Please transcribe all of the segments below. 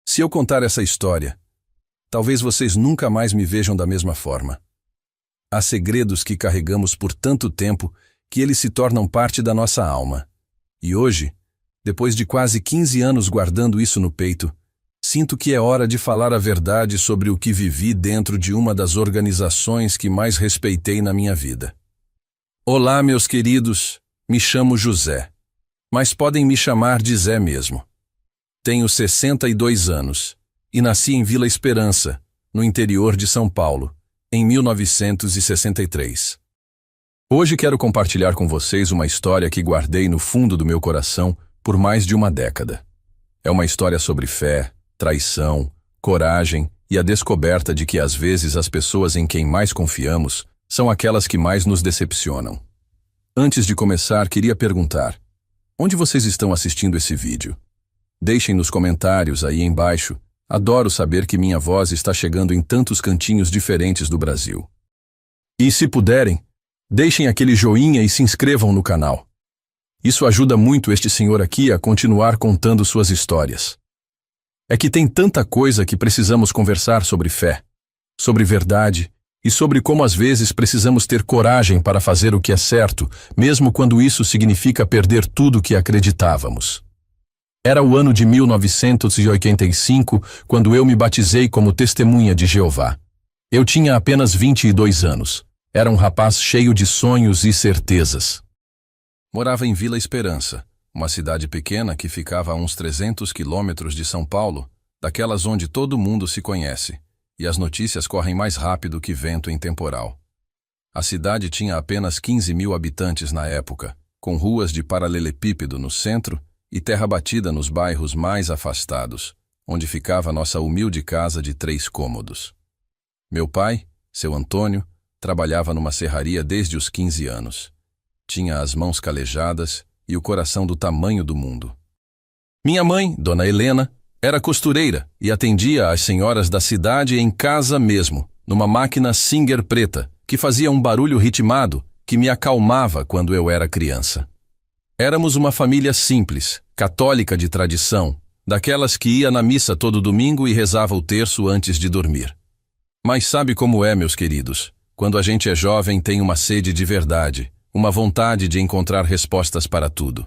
Se eu contar essa história, talvez vocês nunca mais me vejam da mesma forma. Há segredos que carregamos por tanto tempo que eles se tornam parte da nossa alma. E hoje, depois de quase 15 anos guardando isso no peito, sinto que é hora de falar a verdade sobre o que vivi dentro de uma das organizações que mais respeitei na minha vida. Olá, meus queridos, me chamo José, mas podem me chamar de Zé mesmo. Tenho 62 anos e nasci em Vila Esperança, no interior de São Paulo, em 1963. Hoje quero compartilhar com vocês uma história que guardei no fundo do meu coração por mais de uma década. É uma história sobre fé, traição, coragem e a descoberta de que às vezes as pessoas em quem mais confiamos são aquelas que mais nos decepcionam. Antes de começar, queria perguntar: onde vocês estão assistindo esse vídeo? Deixem nos comentários aí embaixo. Adoro saber que minha voz está chegando em tantos cantinhos diferentes do Brasil. E se puderem, deixem aquele joinha e se inscrevam no canal. Isso ajuda muito este senhor aqui a continuar contando suas histórias. É que tem tanta coisa que precisamos conversar sobre fé, sobre verdade e sobre como às vezes precisamos ter coragem para fazer o que é certo, mesmo quando isso significa perder tudo que acreditávamos. Era o ano de 1985, quando eu me batizei como testemunha de Jeová. Eu tinha apenas 22 anos. Era um rapaz cheio de sonhos e certezas. Morava em Vila Esperança, uma cidade pequena que ficava a uns 300 quilômetros de São Paulo, daquelas onde todo mundo se conhece, e as notícias correm mais rápido que vento em temporal. A cidade tinha apenas 15 mil habitantes na época, com ruas de paralelepípedo no centro e terra batida nos bairros mais afastados, onde ficava nossa humilde casa de 3 cômodos. Meu pai, seu Antônio, trabalhava numa serraria desde os 15 anos. Tinha as mãos calejadas e o coração do tamanho do mundo. Minha mãe, Dona Helena, era costureira e atendia as senhoras da cidade em casa mesmo, numa máquina Singer preta, que fazia um barulho ritmado que me acalmava quando eu era criança. Éramos uma família simples, católica de tradição, daquelas que ia na missa todo domingo e rezava o terço antes de dormir. Mas sabe como é, meus queridos? Quando a gente é jovem, tem uma sede de verdade, uma vontade de encontrar respostas para tudo.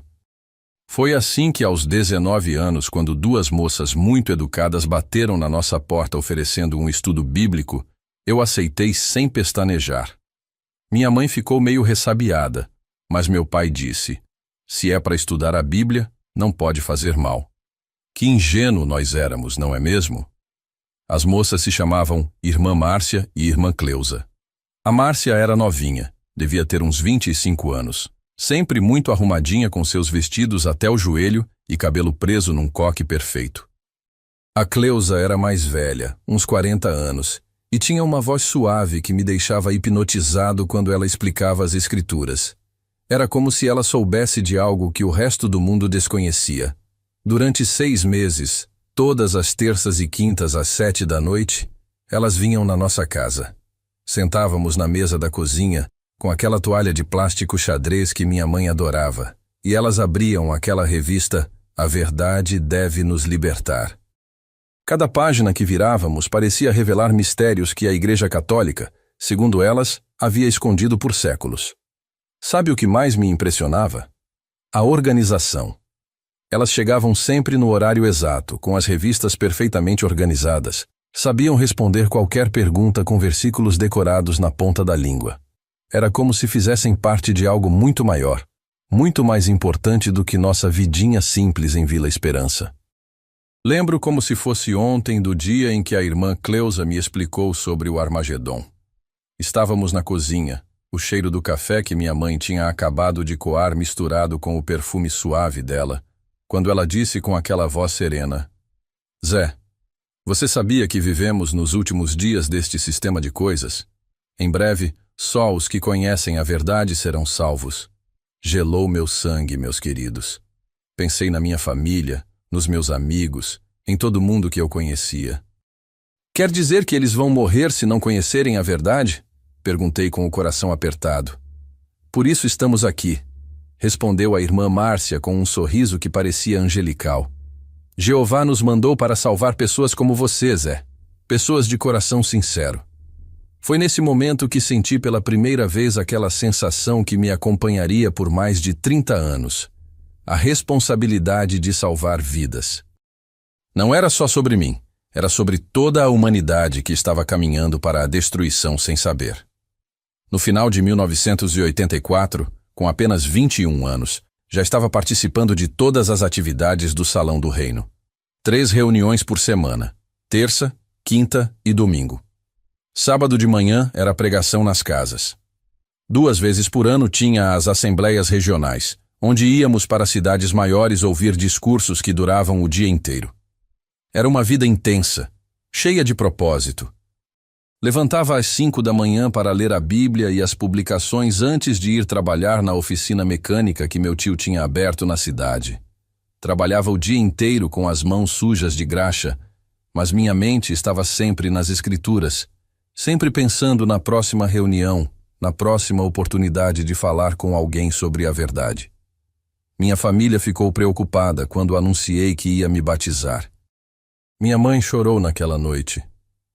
Foi assim que aos 19 anos, quando 2 moças muito educadas bateram na nossa porta oferecendo um estudo bíblico, eu aceitei sem pestanejar. Minha mãe ficou meio ressabiada, mas meu pai disse: se é para estudar a Bíblia, não pode fazer mal. Que ingênuo nós éramos, não é mesmo? As moças se chamavam Irmã Márcia e Irmã Cleusa. A Márcia era novinha, devia ter uns 25 anos, sempre muito arrumadinha com seus vestidos até o joelho e cabelo preso num coque perfeito. A Cleusa era mais velha, uns 40 anos, e tinha uma voz suave que me deixava hipnotizado quando ela explicava as escrituras. Era como se ela soubesse de algo que o resto do mundo desconhecia. Durante 6 meses, todas as terças e quintas às 7 da noite, elas vinham na nossa casa. Sentávamos na mesa da cozinha, com aquela toalha de plástico xadrez que minha mãe adorava, e elas abriam aquela revista A Verdade Deve Nos Libertar. Cada página que virávamos parecia revelar mistérios que a Igreja Católica, segundo elas, havia escondido por séculos. Sabe o que mais me impressionava? A organização. Elas chegavam sempre no horário exato, com as revistas perfeitamente organizadas. Sabiam responder qualquer pergunta com versículos decorados na ponta da língua. Era como se fizessem parte de algo muito maior, muito mais importante do que nossa vidinha simples em Vila Esperança. Lembro como se fosse ontem do dia em que a irmã Cleusa me explicou sobre o Armagedon. Estávamos na cozinha, o cheiro do café que minha mãe tinha acabado de coar misturado com o perfume suave dela, quando ela disse com aquela voz serena: Zé, você sabia que vivemos nos últimos dias deste sistema de coisas? Em breve, só os que conhecem a verdade serão salvos. Gelou meu sangue, meus queridos. Pensei na minha família, nos meus amigos, em todo mundo que eu conhecia. Quer dizer que eles vão morrer se não conhecerem a verdade? Perguntei com o coração apertado. Por isso estamos aqui, respondeu a irmã Márcia com um sorriso que parecia angelical. Jeová nos mandou para salvar pessoas como você, Zé. Pessoas de coração sincero. Foi nesse momento que senti pela primeira vez aquela sensação que me acompanharia por mais de 30 anos. A responsabilidade de salvar vidas. Não era só sobre mim, era sobre toda a humanidade que estava caminhando para a destruição sem saber. No final de 1984, com apenas 21 anos, já estava participando de todas as atividades do Salão do Reino. 3 reuniões por semana, terça, quinta e domingo. Sábado de manhã era pregação nas casas. 2 vezes por ano tinha as assembleias regionais, onde íamos para cidades maiores ouvir discursos que duravam o dia inteiro. Era uma vida intensa, cheia de propósito. Levantava às 5 da manhã para ler a Bíblia e as publicações antes de ir trabalhar na oficina mecânica que meu tio tinha aberto na cidade. Trabalhava o dia inteiro com as mãos sujas de graxa, mas minha mente estava sempre nas Escrituras, sempre pensando na próxima reunião, na próxima oportunidade de falar com alguém sobre a verdade. Minha família ficou preocupada quando anunciei que ia me batizar. Minha mãe chorou naquela noite.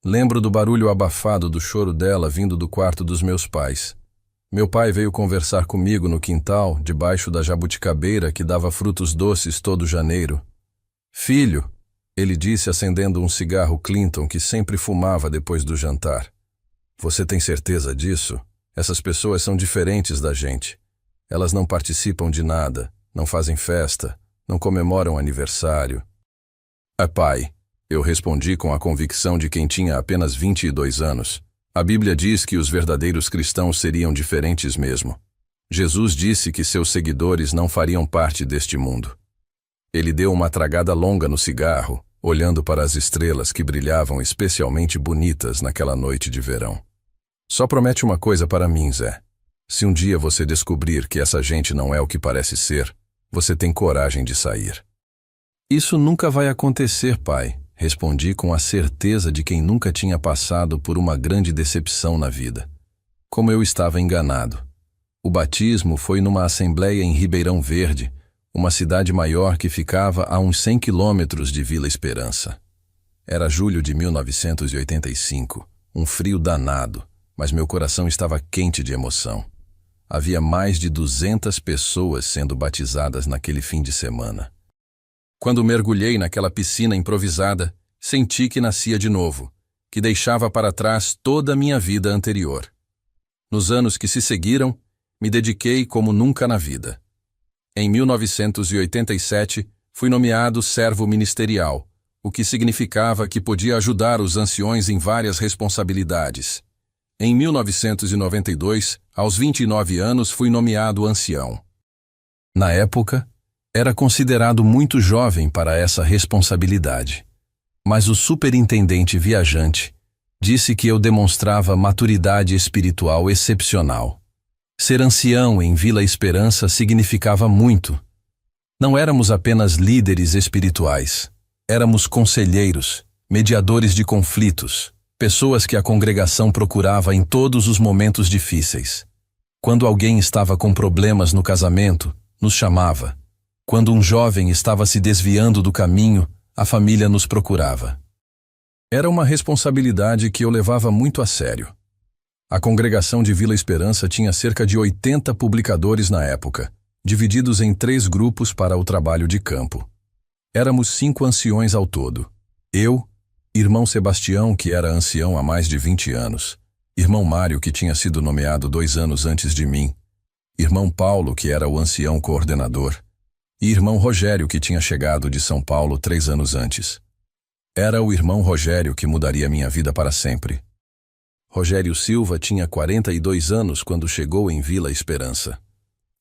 Lembro do barulho abafado do choro dela vindo do quarto dos meus pais. Meu pai veio conversar comigo no quintal, debaixo da jabuticabeira que dava frutos doces todo janeiro. Filho, ele disse acendendo um cigarro Clinton que sempre fumava depois do jantar. Você tem certeza disso? Essas pessoas são diferentes da gente. Elas não participam de nada, não fazem festa, não comemoram aniversário. Pai, eu respondi com a convicção de quem tinha apenas 22 anos. A Bíblia diz que os verdadeiros cristãos seriam diferentes mesmo. Jesus disse que seus seguidores não fariam parte deste mundo. Ele deu uma tragada longa no cigarro, olhando para as estrelas que brilhavam especialmente bonitas naquela noite de verão. Só promete uma coisa para mim, Zé. Se um dia você descobrir que essa gente não é o que parece ser, você tem coragem de sair. Isso nunca vai acontecer, pai, respondi com a certeza de quem nunca tinha passado por uma grande decepção na vida. Como eu estava enganado. O batismo foi numa assembleia em Ribeirão Verde, uma cidade maior que ficava a uns 100 quilômetros de Vila Esperança. Era julho de 1985, um frio danado, mas meu coração estava quente de emoção. Havia mais de 200 pessoas sendo batizadas naquele fim de semana. Quando mergulhei naquela piscina improvisada, senti que nascia de novo, que deixava para trás toda a minha vida anterior. Nos anos que se seguiram, me dediquei como nunca na vida. Em 1987, fui nomeado servo ministerial, o que significava que podia ajudar os anciões em várias responsabilidades. Em 1992, aos 29 anos, fui nomeado ancião. Na época, era considerado muito jovem para essa responsabilidade. Mas o superintendente viajante disse que eu demonstrava maturidade espiritual excepcional. Ser ancião em Vila Esperança significava muito. Não éramos apenas líderes espirituais. Éramos conselheiros, mediadores de conflitos, pessoas que a congregação procurava em todos os momentos difíceis. Quando alguém estava com problemas no casamento, nos chamava. Quando um jovem estava se desviando do caminho, a família nos procurava. Era uma responsabilidade que eu levava muito a sério. A congregação de Vila Esperança tinha cerca de 80 publicadores na época, divididos em 3 grupos para o trabalho de campo. Éramos 5 anciões ao todo. Eu, irmão Sebastião, que era ancião há mais de 20 anos, irmão Mário, que tinha sido nomeado 2 anos antes de mim, irmão Paulo, que era o ancião coordenador, e irmão Rogério, que tinha chegado de São Paulo 3 anos antes. Era o irmão Rogério que mudaria minha vida para sempre. Rogério Silva tinha 42 anos quando chegou em Vila Esperança.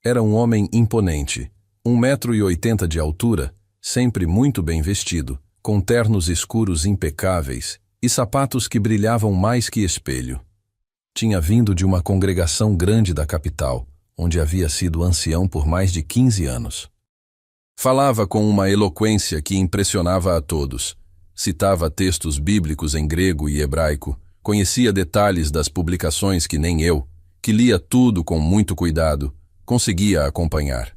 Era um homem imponente, 1,80 m de altura, sempre muito bem vestido, com ternos escuros impecáveis e sapatos que brilhavam mais que espelho. Tinha vindo de uma congregação grande da capital, onde havia sido ancião por mais de 15 anos. Falava com uma eloquência que impressionava a todos. Citava textos bíblicos em grego e hebraico, conhecia detalhes das publicações que nem eu, que lia tudo com muito cuidado, conseguia acompanhar.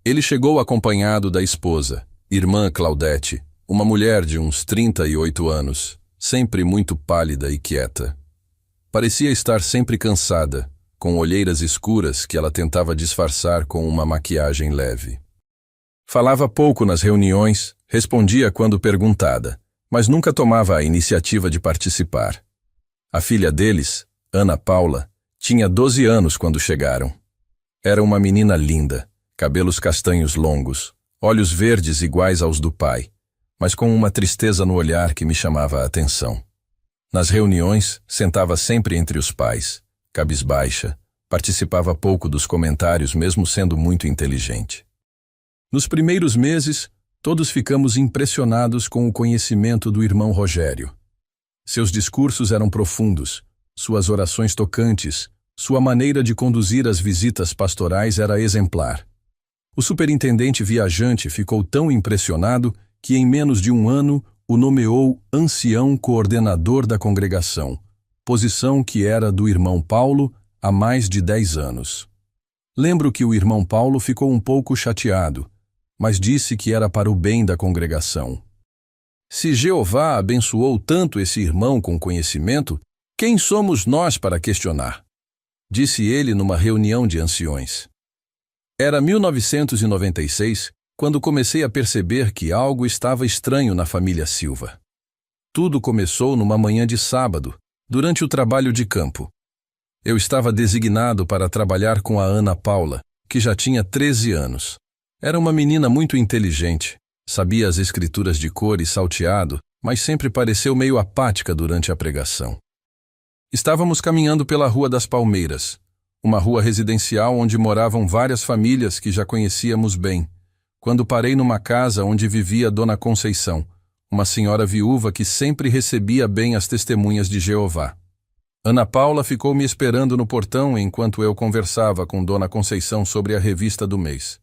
Ele chegou acompanhado da esposa, Irmã Claudete, uma mulher de uns 38 anos, sempre muito pálida e quieta. Parecia estar sempre cansada, com olheiras escuras que ela tentava disfarçar com uma maquiagem leve. Falava pouco nas reuniões, respondia quando perguntada, mas nunca tomava a iniciativa de participar. A filha deles, Ana Paula, tinha 12 anos quando chegaram. Era uma menina linda, cabelos castanhos longos, olhos verdes iguais aos do pai, mas com uma tristeza no olhar que me chamava a atenção. Nas reuniões, sentava sempre entre os pais, cabisbaixa, participava pouco dos comentários mesmo sendo muito inteligente. Nos primeiros meses, todos ficamos impressionados com o conhecimento do irmão Rogério. Seus discursos eram profundos, suas orações tocantes, sua maneira de conduzir as visitas pastorais era exemplar. O superintendente viajante ficou tão impressionado que em menos de um ano o nomeou ancião coordenador da congregação, posição que era do irmão Paulo há mais de 10 anos. Lembro que o irmão Paulo ficou um pouco chateado, mas disse que era para o bem da congregação. Se Jeová abençoou tanto esse irmão com conhecimento, quem somos nós para questionar? Disse ele numa reunião de anciões. Era 1996, quando comecei a perceber que algo estava estranho na família Silva. Tudo começou numa manhã de sábado, durante o trabalho de campo. Eu estava designado para trabalhar com a Ana Paula, que já tinha 13 anos. Era uma menina muito inteligente, sabia as escrituras de cor e salteado, mas sempre pareceu meio apática durante a pregação. Estávamos caminhando pela Rua das Palmeiras, uma rua residencial onde moravam várias famílias que já conhecíamos bem, quando parei numa casa onde vivia Dona Conceição, uma senhora viúva que sempre recebia bem as testemunhas de Jeová. Ana Paula ficou me esperando no portão enquanto eu conversava com Dona Conceição sobre a revista do mês.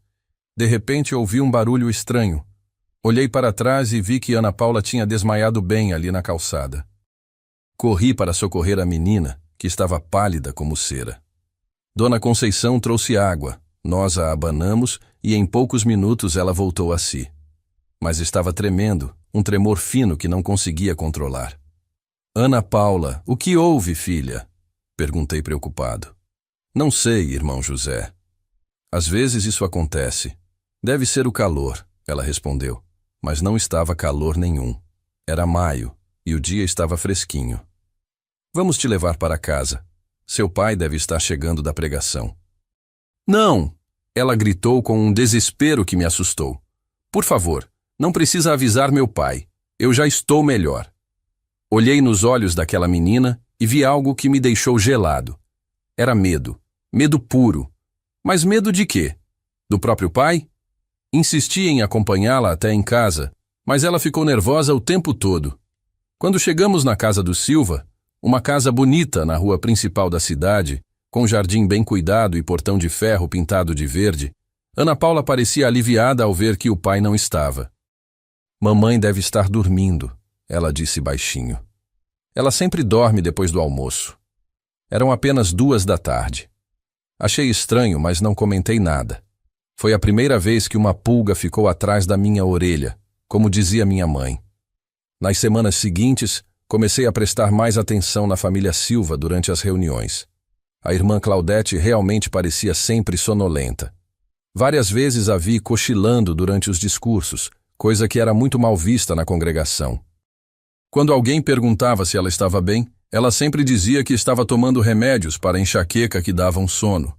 De repente ouvi um barulho estranho. Olhei para trás e vi que Ana Paula tinha desmaiado bem ali na calçada. Corri para socorrer a menina, que estava pálida como cera. Dona Conceição trouxe água, nós a abanamos e em poucos minutos ela voltou a si. Mas estava tremendo, um tremor fino que não conseguia controlar. Ana Paula, o que houve, filha? Perguntei preocupado. Não sei, irmão José. Às vezes isso acontece. Deve ser o calor, ela respondeu. Mas não estava calor nenhum. Era maio e o dia estava fresquinho. Vamos te levar para casa. Seu pai deve estar chegando da pregação. Não! Ela gritou com um desespero que me assustou. Por favor, não precisa avisar meu pai. Eu já estou melhor. Olhei nos olhos daquela menina e vi algo que me deixou gelado. Era medo. Medo puro. Mas medo de quê? Do próprio pai? Insisti em acompanhá-la até em casa, mas ela ficou nervosa o tempo todo. Quando chegamos na casa do Silva, uma casa bonita na rua principal da cidade, com jardim bem cuidado e portão de ferro pintado de verde, Ana Paula parecia aliviada ao ver que o pai não estava. Mamãe deve estar dormindo, ela disse baixinho. Ela sempre dorme depois do almoço. Eram apenas 14h. Achei estranho, mas não comentei nada. Foi a primeira vez que uma pulga ficou atrás da minha orelha, como dizia minha mãe. Nas semanas seguintes, comecei a prestar mais atenção na família Silva durante as reuniões. A irmã Claudete realmente parecia sempre sonolenta. Várias vezes a vi cochilando durante os discursos, coisa que era muito mal vista na congregação. Quando alguém perguntava se ela estava bem, ela sempre dizia que estava tomando remédios para a enxaqueca que davam sono.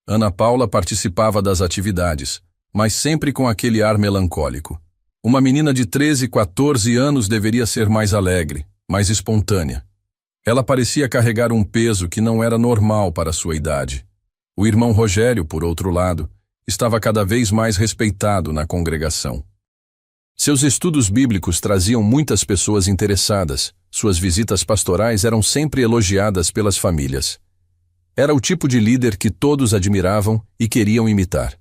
Ana Paula participava das atividades, mas sempre com aquele ar melancólico. Uma menina de 13, 14 anos deveria ser mais alegre, mais espontânea. Ela parecia carregar um peso que não era normal para sua idade. O irmão Rogério, por outro lado, estava cada vez mais respeitado na congregação. Seus estudos bíblicos traziam muitas pessoas interessadas, suas visitas pastorais eram sempre elogiadas pelas famílias. Era o tipo de líder que todos admiravam e queriam imitar.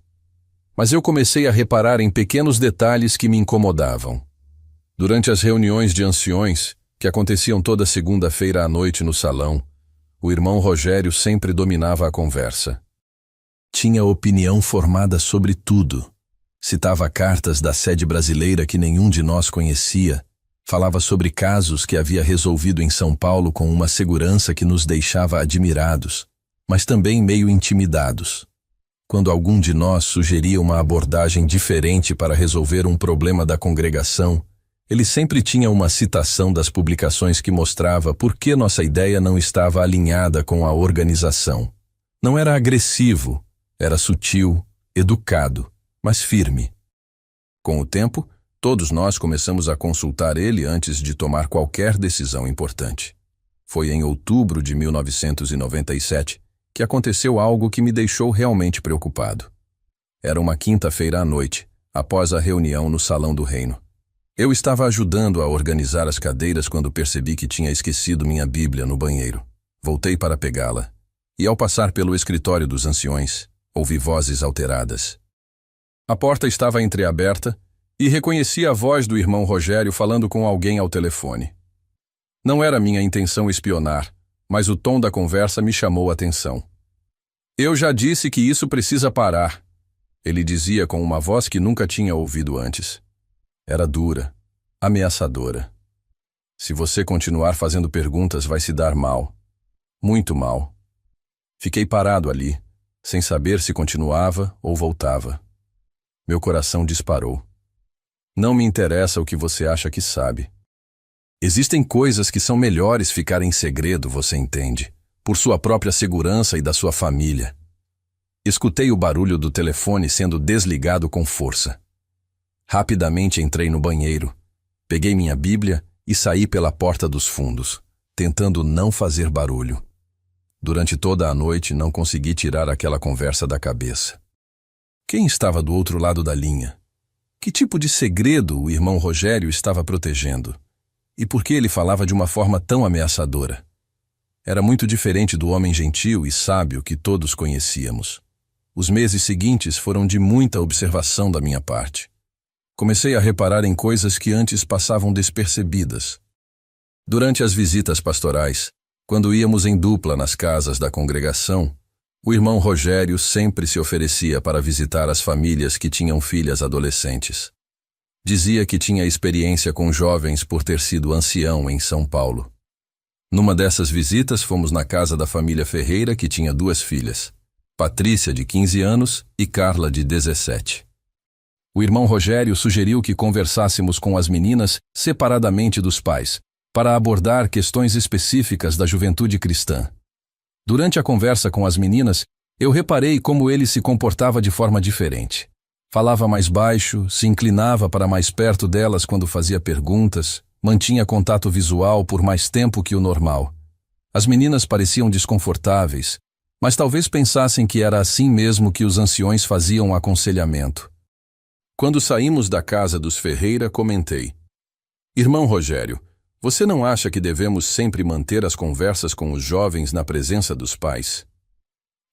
Mas eu comecei a reparar em pequenos detalhes que me incomodavam. Durante as reuniões de anciões, que aconteciam toda segunda-feira à noite no salão, o irmão Rogério sempre dominava a conversa. Tinha opinião formada sobre tudo. Citava cartas da sede brasileira que nenhum de nós conhecia. Falava sobre casos que havia resolvido em São Paulo com uma segurança que nos deixava admirados, mas também meio intimidados. Quando algum de nós sugeria uma abordagem diferente para resolver um problema da congregação, ele sempre tinha uma citação das publicações que mostrava por que nossa ideia não estava alinhada com a organização. Não era agressivo, era sutil, educado, mas firme. Com o tempo, todos nós começamos a consultar ele antes de tomar qualquer decisão importante. Foi em outubro de 1997 que aconteceu algo que me deixou realmente preocupado. Era uma quinta-feira à noite, após a reunião no Salão do Reino. Eu estava ajudando a organizar as cadeiras quando percebi que tinha esquecido minha Bíblia no banheiro. Voltei para pegá-la, e ao passar pelo escritório dos anciões, ouvi vozes alteradas. A porta estava entreaberta e reconheci a voz do irmão Rogério falando com alguém ao telefone. Não era minha intenção espionar, mas o tom da conversa me chamou a atenção. Eu já disse que isso precisa parar, ele dizia com uma voz que nunca tinha ouvido antes. Era dura, ameaçadora. Se você continuar fazendo perguntas, vai se dar mal. Muito mal. Fiquei parado ali, sem saber se continuava ou voltava. Meu coração disparou. Não me interessa o que você acha que sabe. Existem coisas que são melhores ficar em segredo, você entende, por sua própria segurança e da sua família. Escutei o barulho do telefone sendo desligado com força. Rapidamente entrei no banheiro, peguei minha Bíblia e saí pela porta dos fundos, tentando não fazer barulho. Durante toda a noite não consegui tirar aquela conversa da cabeça. Quem estava do outro lado da linha? Que tipo de segredo o irmão Rogério estava protegendo? E por que ele falava de uma forma tão ameaçadora? Era muito diferente do homem gentil e sábio que todos conhecíamos. Os meses seguintes foram de muita observação da minha parte. Comecei a reparar em coisas que antes passavam despercebidas. Durante as visitas pastorais, quando íamos em dupla nas casas da congregação, o irmão Rogério sempre se oferecia para visitar as famílias que tinham filhas adolescentes. Dizia que tinha experiência com jovens por ter sido ancião em São Paulo. Numa dessas visitas fomos na casa da família Ferreira, que tinha 2 filhas, Patrícia, de 15 anos, e Carla, de 17. O irmão Rogério sugeriu que conversássemos com as meninas separadamente dos pais, para abordar questões específicas da juventude cristã. Durante a conversa com as meninas, eu reparei como ele se comportava de forma diferente. Falava mais baixo, se inclinava para mais perto delas quando fazia perguntas, mantinha contato visual por mais tempo que o normal. As meninas pareciam desconfortáveis, mas talvez pensassem que era assim mesmo que os anciões faziam um aconselhamento. Quando saímos da casa dos Ferreira, comentei: Irmão Rogério, você não acha que devemos sempre manter as conversas com os jovens na presença dos pais?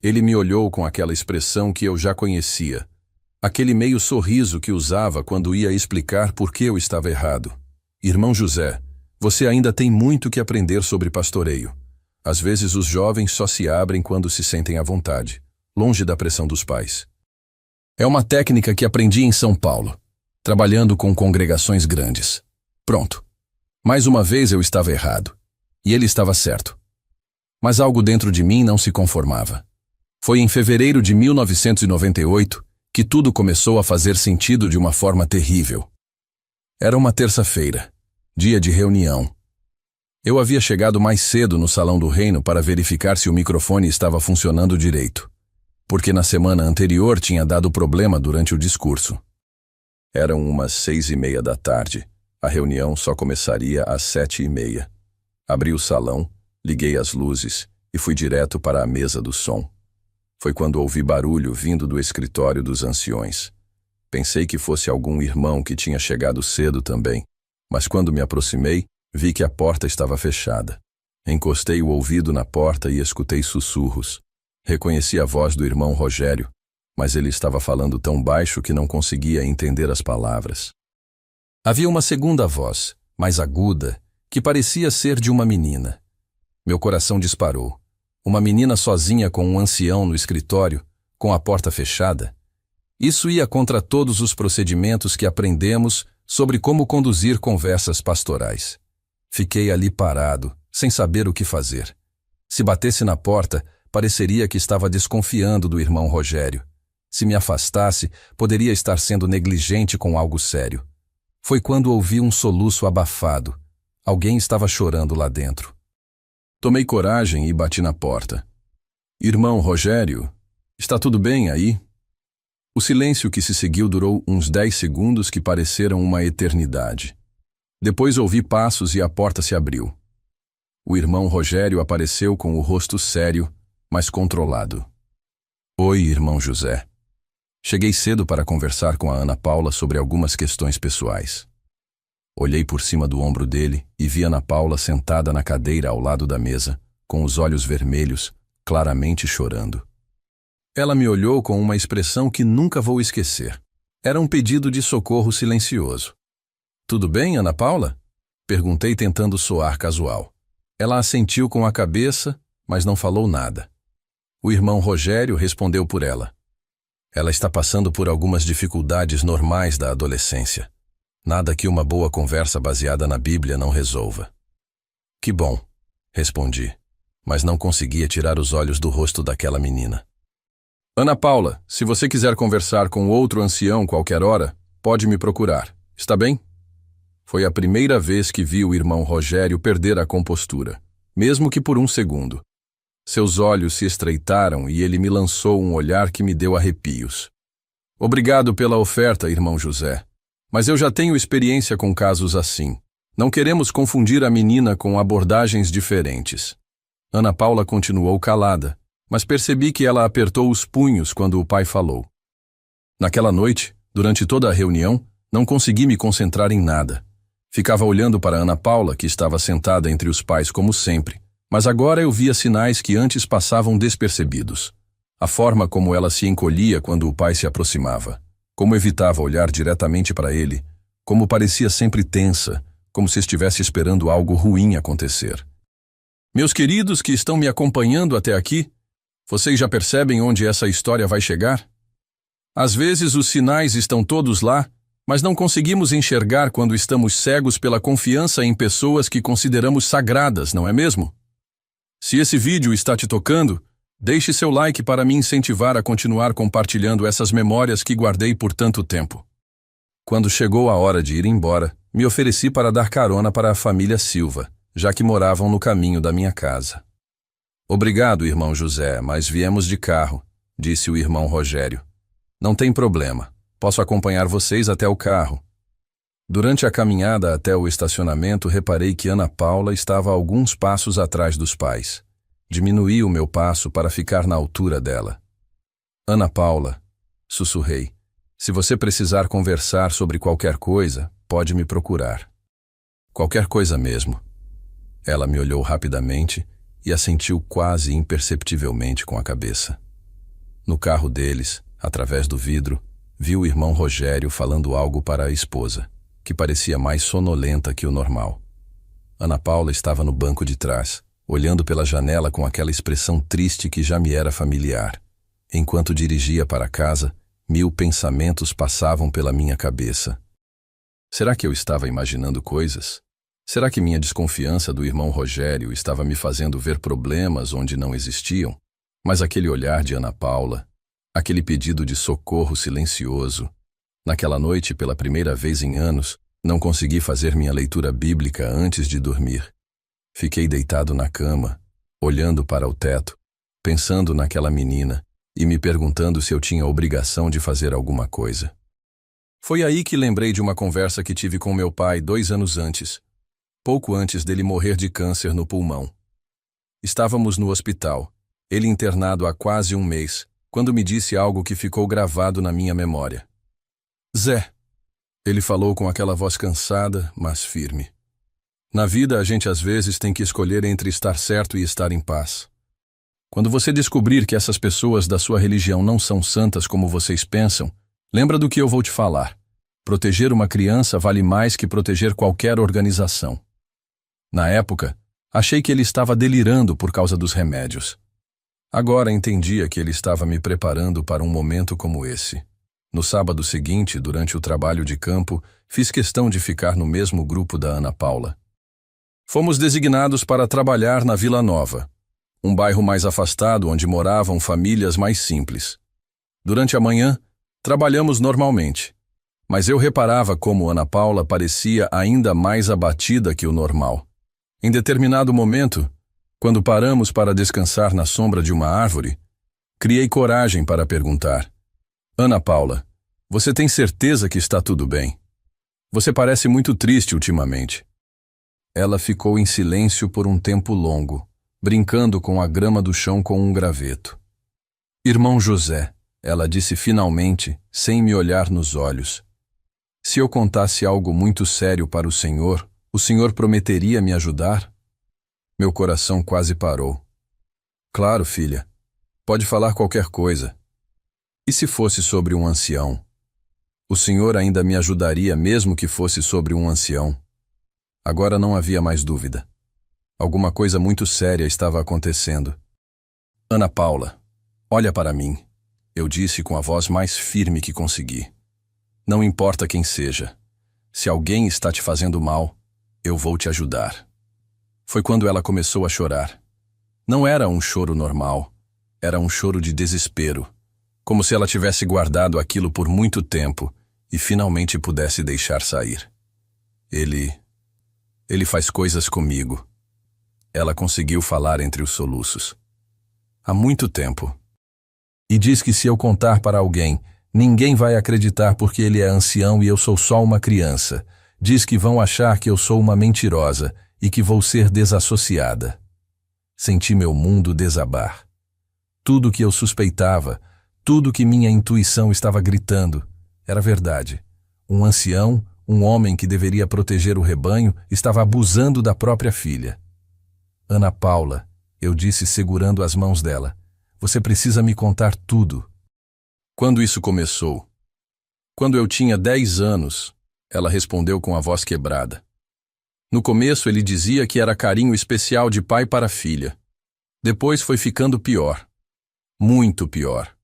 Ele me olhou com aquela expressão que eu já conhecia, aquele meio sorriso que usava quando ia explicar por que eu estava errado. Irmão José, você ainda tem muito que aprender sobre pastoreio. Às vezes os jovens só se abrem quando se sentem à vontade, longe da pressão dos pais. É uma técnica que aprendi em São Paulo, trabalhando com congregações grandes. Pronto. Mais uma vez eu estava errado, e ele estava certo. Mas algo dentro de mim não se conformava. Foi em fevereiro de 1998 que tudo começou a fazer sentido de uma forma terrível. Era uma terça-feira, dia de reunião. Eu havia chegado mais cedo no Salão do Reino para verificar se o microfone estava funcionando direito, porque na semana anterior tinha dado problema durante o discurso. Eram umas 6:30 da tarde. A reunião só começaria às 7:30. Abri o salão, liguei as luzes e fui direto para a mesa do som. Foi quando ouvi barulho vindo do escritório dos anciões. Pensei que fosse algum irmão que tinha chegado cedo também, mas quando me aproximei, vi que a porta estava fechada. Encostei o ouvido na porta e escutei sussurros. Reconheci a voz do irmão Rogério, mas ele estava falando tão baixo que não conseguia entender as palavras. Havia uma segunda voz, mais aguda, que parecia ser de uma menina. Meu coração disparou. Uma menina sozinha com um ancião no escritório, com a porta fechada. Isso ia contra todos os procedimentos que aprendemos sobre como conduzir conversas pastorais. Fiquei ali parado, sem saber o que fazer. Se batesse na porta, pareceria que estava desconfiando do irmão Rogério. Se me afastasse, poderia estar sendo negligente com algo sério. Foi quando ouvi um soluço abafado. Alguém estava chorando lá dentro. Tomei coragem e bati na porta. Irmão Rogério, está tudo bem aí? O silêncio que se seguiu durou uns 10 segundos que pareceram uma eternidade. Depois ouvi passos e a porta se abriu. O irmão Rogério apareceu com o rosto sério, mas controlado. Oi, irmão José. Cheguei cedo para conversar com a Ana Paula sobre algumas questões pessoais. Olhei por cima do ombro dele e vi Ana Paula sentada na cadeira ao lado da mesa, com os olhos vermelhos, claramente chorando. Ela me olhou com uma expressão que nunca vou esquecer. Era um pedido de socorro silencioso. Tudo bem, Ana Paula? Perguntei tentando soar casual. Ela assentiu com a cabeça, mas não falou nada. O irmão Rogério respondeu por ela. Ela está passando por algumas dificuldades normais da adolescência. Nada que uma boa conversa baseada na Bíblia não resolva. Que bom, respondi, mas não conseguia tirar os olhos do rosto daquela menina. Ana Paula, se você quiser conversar com outro ancião qualquer hora, pode me procurar, está bem? Foi a primeira vez que vi o irmão Rogério perder a compostura, mesmo que por um segundo. Seus olhos se estreitaram e ele me lançou um olhar que me deu arrepios. Obrigado pela oferta, irmão José. Mas eu já tenho experiência com casos assim. Não queremos confundir a menina com abordagens diferentes. Ana Paula continuou calada, mas percebi que ela apertou os punhos quando o pai falou. Naquela noite, durante toda a reunião, não consegui me concentrar em nada. Ficava olhando para Ana Paula, que estava sentada entre os pais como sempre, mas agora eu via sinais que antes passavam despercebidos. A forma como ela se encolhia quando o pai se aproximava, como evitava olhar diretamente para ele, como parecia sempre tensa, como se estivesse esperando algo ruim acontecer. Meus queridos que estão me acompanhando até aqui, vocês já percebem onde essa história vai chegar? Às vezes os sinais estão todos lá, mas não conseguimos enxergar quando estamos cegos pela confiança em pessoas que consideramos sagradas, não é mesmo? Se esse vídeo está te tocando, deixe seu like para me incentivar a continuar compartilhando essas memórias que guardei por tanto tempo. Quando chegou a hora de ir embora, me ofereci para dar carona para a família Silva, já que moravam no caminho da minha casa. Obrigado, irmão José, mas viemos de carro, disse o irmão Rogério. Não tem problema, posso acompanhar vocês até o carro. Durante a caminhada até o estacionamento, reparei que Ana Paula estava a alguns passos atrás dos pais. Diminuí o meu passo para ficar na altura dela. Ana Paula, sussurrei, se você precisar conversar sobre qualquer coisa, pode me procurar. Qualquer coisa mesmo. Ela me olhou rapidamente e assentiu quase imperceptivelmente com a cabeça. No carro deles, através do vidro, vi o irmão Rogério falando algo para a esposa, que parecia mais sonolenta que o normal. Ana Paula estava no banco de trás, olhando pela janela com aquela expressão triste que já me era familiar. Enquanto dirigia para casa, 1000 pensamentos passavam pela minha cabeça. Será que eu estava imaginando coisas? Será que minha desconfiança do irmão Rogério estava me fazendo ver problemas onde não existiam? Mas aquele olhar de Ana Paula, aquele pedido de socorro silencioso. Naquela noite, pela primeira vez em anos, não consegui fazer minha leitura bíblica antes de dormir. Fiquei deitado na cama, olhando para o teto, pensando naquela menina e me perguntando se eu tinha obrigação de fazer alguma coisa. Foi aí que lembrei de uma conversa que tive com meu pai 2 anos antes, pouco antes dele morrer de câncer no pulmão. Estávamos no hospital, ele internado há quase 1 mês, quando me disse algo que ficou gravado na minha memória. Zé, ele falou com aquela voz cansada, mas firme. Na vida a gente às vezes tem que escolher entre estar certo e estar em paz. Quando você descobrir que essas pessoas da sua religião não são santas como vocês pensam, lembra do que eu vou te falar. Proteger uma criança vale mais que proteger qualquer organização. Na época, achei que ele estava delirando por causa dos remédios. Agora entendia que ele estava me preparando para um momento como esse. No sábado seguinte, durante o trabalho de campo, fiz questão de ficar no mesmo grupo da Ana Paula. Fomos designados para trabalhar na Vila Nova, um bairro mais afastado onde moravam famílias mais simples. Durante a manhã, trabalhamos normalmente, mas eu reparava como Ana Paula parecia ainda mais abatida que o normal. Em determinado momento, quando paramos para descansar na sombra de uma árvore, criei coragem para perguntar: Ana Paula, você tem certeza que está tudo bem? Você parece muito triste ultimamente. Ela ficou em silêncio por um tempo longo, brincando com a grama do chão com um graveto. Irmão José, ela disse finalmente, sem me olhar nos olhos. Se eu contasse algo muito sério para o senhor prometeria me ajudar? Meu coração quase parou. Claro, filha. Pode falar qualquer coisa. E se fosse sobre um ancião? O senhor ainda me ajudaria mesmo que fosse sobre um ancião. Agora não havia mais dúvida. Alguma coisa muito séria estava acontecendo. Ana Paula, olha para mim, eu disse com a voz mais firme que consegui. Não importa quem seja. Se alguém está te fazendo mal, eu vou te ajudar. Foi quando ela começou a chorar. Não era um choro normal, era um choro de desespero, como se ela tivesse guardado aquilo por muito tempo e finalmente pudesse deixar sair. Ele faz coisas comigo. Ela conseguiu falar entre os soluços. Há muito tempo. E diz que se eu contar para alguém, ninguém vai acreditar porque ele é ancião e eu sou só uma criança. Diz que vão achar que eu sou uma mentirosa e que vou ser desassociada. Senti meu mundo desabar. Tudo que eu suspeitava, tudo que minha intuição estava gritando, era verdade. Um ancião, um homem que deveria proteger o rebanho, estava abusando da própria filha. Ana Paula, eu disse segurando as mãos dela, você precisa me contar tudo. Quando isso começou? Quando eu tinha 10 anos, ela respondeu com a voz quebrada. No começo ele dizia que era carinho especial de pai para filha. Depois foi ficando pior. Muito pior.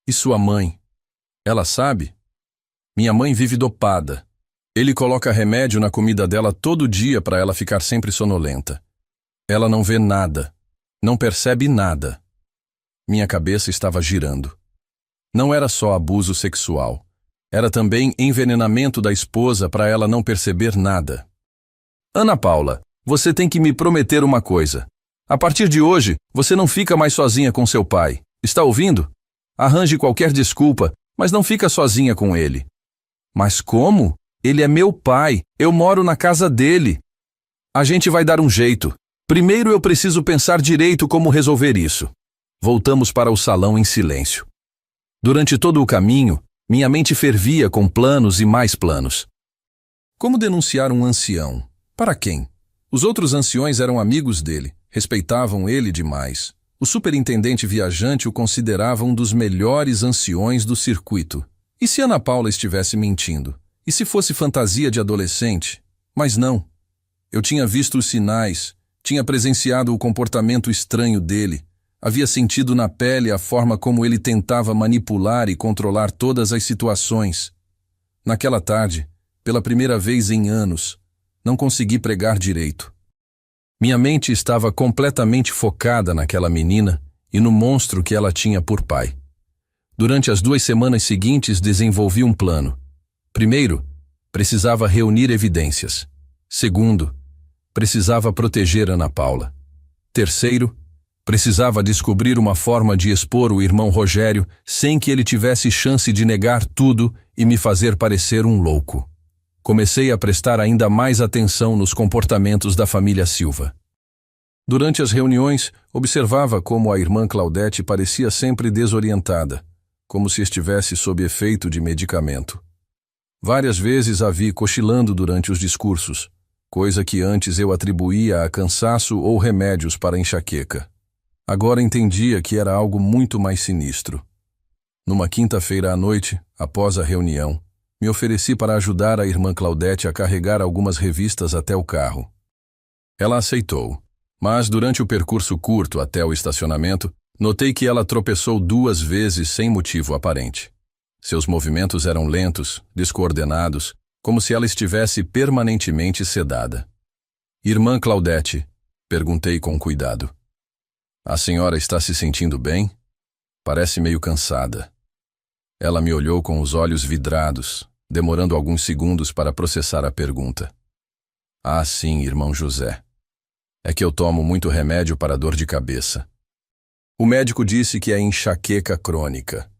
E sua mãe? Ela sabe? Minha mãe vive dopada. Ele coloca remédio na comida dela todo dia para ela ficar sempre sonolenta. Ela não vê nada. Não percebe nada. Minha cabeça estava girando. Não era só abuso sexual. Era também envenenamento da esposa para ela não perceber nada. Ana Paula, você tem que me prometer uma coisa. A partir de hoje, você não fica mais sozinha com seu pai. Está ouvindo? Arranje qualquer desculpa, mas não fica sozinha com ele. Mas como? Ele é meu pai. Eu moro na casa dele. A gente vai dar um jeito. Primeiro eu preciso pensar direito como resolver isso. Voltamos para o salão em silêncio. Durante todo o caminho, minha mente fervia com planos e mais planos. Como denunciar um ancião? Para quem? Os outros anciões eram amigos dele, respeitavam ele demais. O superintendente viajante o considerava um dos melhores anciões do circuito. E se Ana Paula estivesse mentindo? E se fosse fantasia de adolescente? Mas não. Eu tinha visto os sinais, tinha presenciado o comportamento estranho dele, havia sentido na pele a forma como ele tentava manipular e controlar todas as situações. Naquela tarde, pela primeira vez em anos, não consegui pregar direito. Minha mente estava completamente focada naquela menina e no monstro que ela tinha por pai. Durante as 2 semanas seguintes desenvolvi um plano. Primeiro, precisava reunir evidências. Segundo, precisava proteger Ana Paula. Terceiro, precisava descobrir uma forma de expor o irmão Rogério sem que ele tivesse chance de negar tudo e me fazer parecer um louco. Comecei a prestar ainda mais atenção nos comportamentos da família Silva. Durante as reuniões, observava como a irmã Claudete parecia sempre desorientada, como se estivesse sob efeito de medicamento. Várias vezes a vi cochilando durante os discursos, coisa que antes eu atribuía a cansaço ou remédios para enxaqueca. Agora entendia que era algo muito mais sinistro. Numa quinta-feira à noite, após a reunião, me ofereci para ajudar a irmã Claudete a carregar algumas revistas até o carro. Ela aceitou, mas durante o percurso curto até o estacionamento, notei que ela tropeçou 2 vezes sem motivo aparente. Seus movimentos eram lentos, descoordenados, como se ela estivesse permanentemente sedada. Irmã Claudete, perguntei com cuidado. A senhora está se sentindo bem? Parece meio cansada. Ela me olhou com os olhos vidrados, demorando alguns segundos para processar a pergunta. Ah, sim, irmão José. É que eu tomo muito remédio para dor de cabeça. O médico disse que é enxaqueca crônica.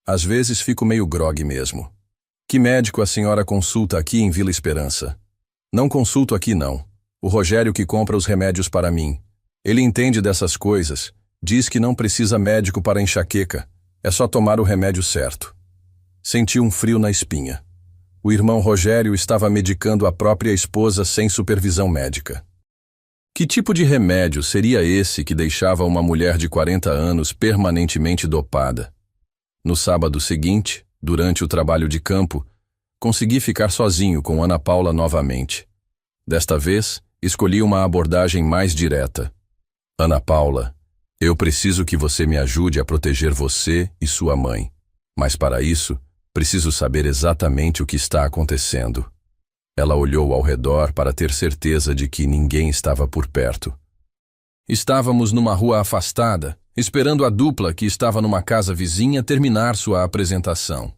Às vezes fico meio grogue mesmo. Que médico a senhora consulta aqui em Vila Esperança? Não consulto aqui não. O Rogério que compra os remédios para mim. Ele entende dessas coisas. Diz que não precisa médico para enxaqueca. É só tomar o remédio certo. Senti um frio na espinha. O irmão Rogério estava medicando a própria esposa sem supervisão médica. Que tipo de remédio seria esse que deixava uma mulher de 40 anos permanentemente dopada? No sábado seguinte, durante o trabalho de campo, consegui ficar sozinho com Ana Paula novamente. Desta vez, escolhi uma abordagem mais direta. Ana Paula, eu preciso que você me ajude a proteger você e sua mãe. Mas para isso, preciso saber exatamente o que está acontecendo. Ela olhou ao redor para ter certeza de que ninguém estava por perto. Estávamos numa rua afastada, esperando a dupla que estava numa casa vizinha terminar sua apresentação.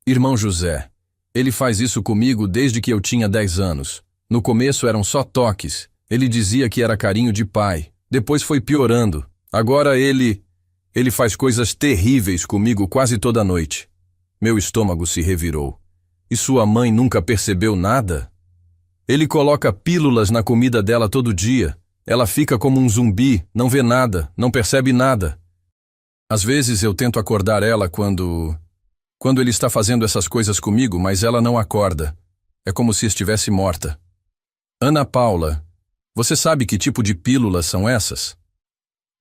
Irmão José, ele faz isso comigo desde que eu tinha 10 anos. No começo eram só toques. Ele dizia que era carinho de pai. Depois foi piorando. Agora ele faz coisas terríveis comigo quase toda noite. Meu estômago se revirou. E sua mãe nunca percebeu nada? Ele coloca pílulas na comida dela todo dia. Ela fica como um zumbi, não vê nada, não percebe nada. Às vezes eu tento acordar ela quando ele está fazendo essas coisas comigo, mas ela não acorda. É como se estivesse morta. Ana Paula, você sabe que tipo de pílulas são essas?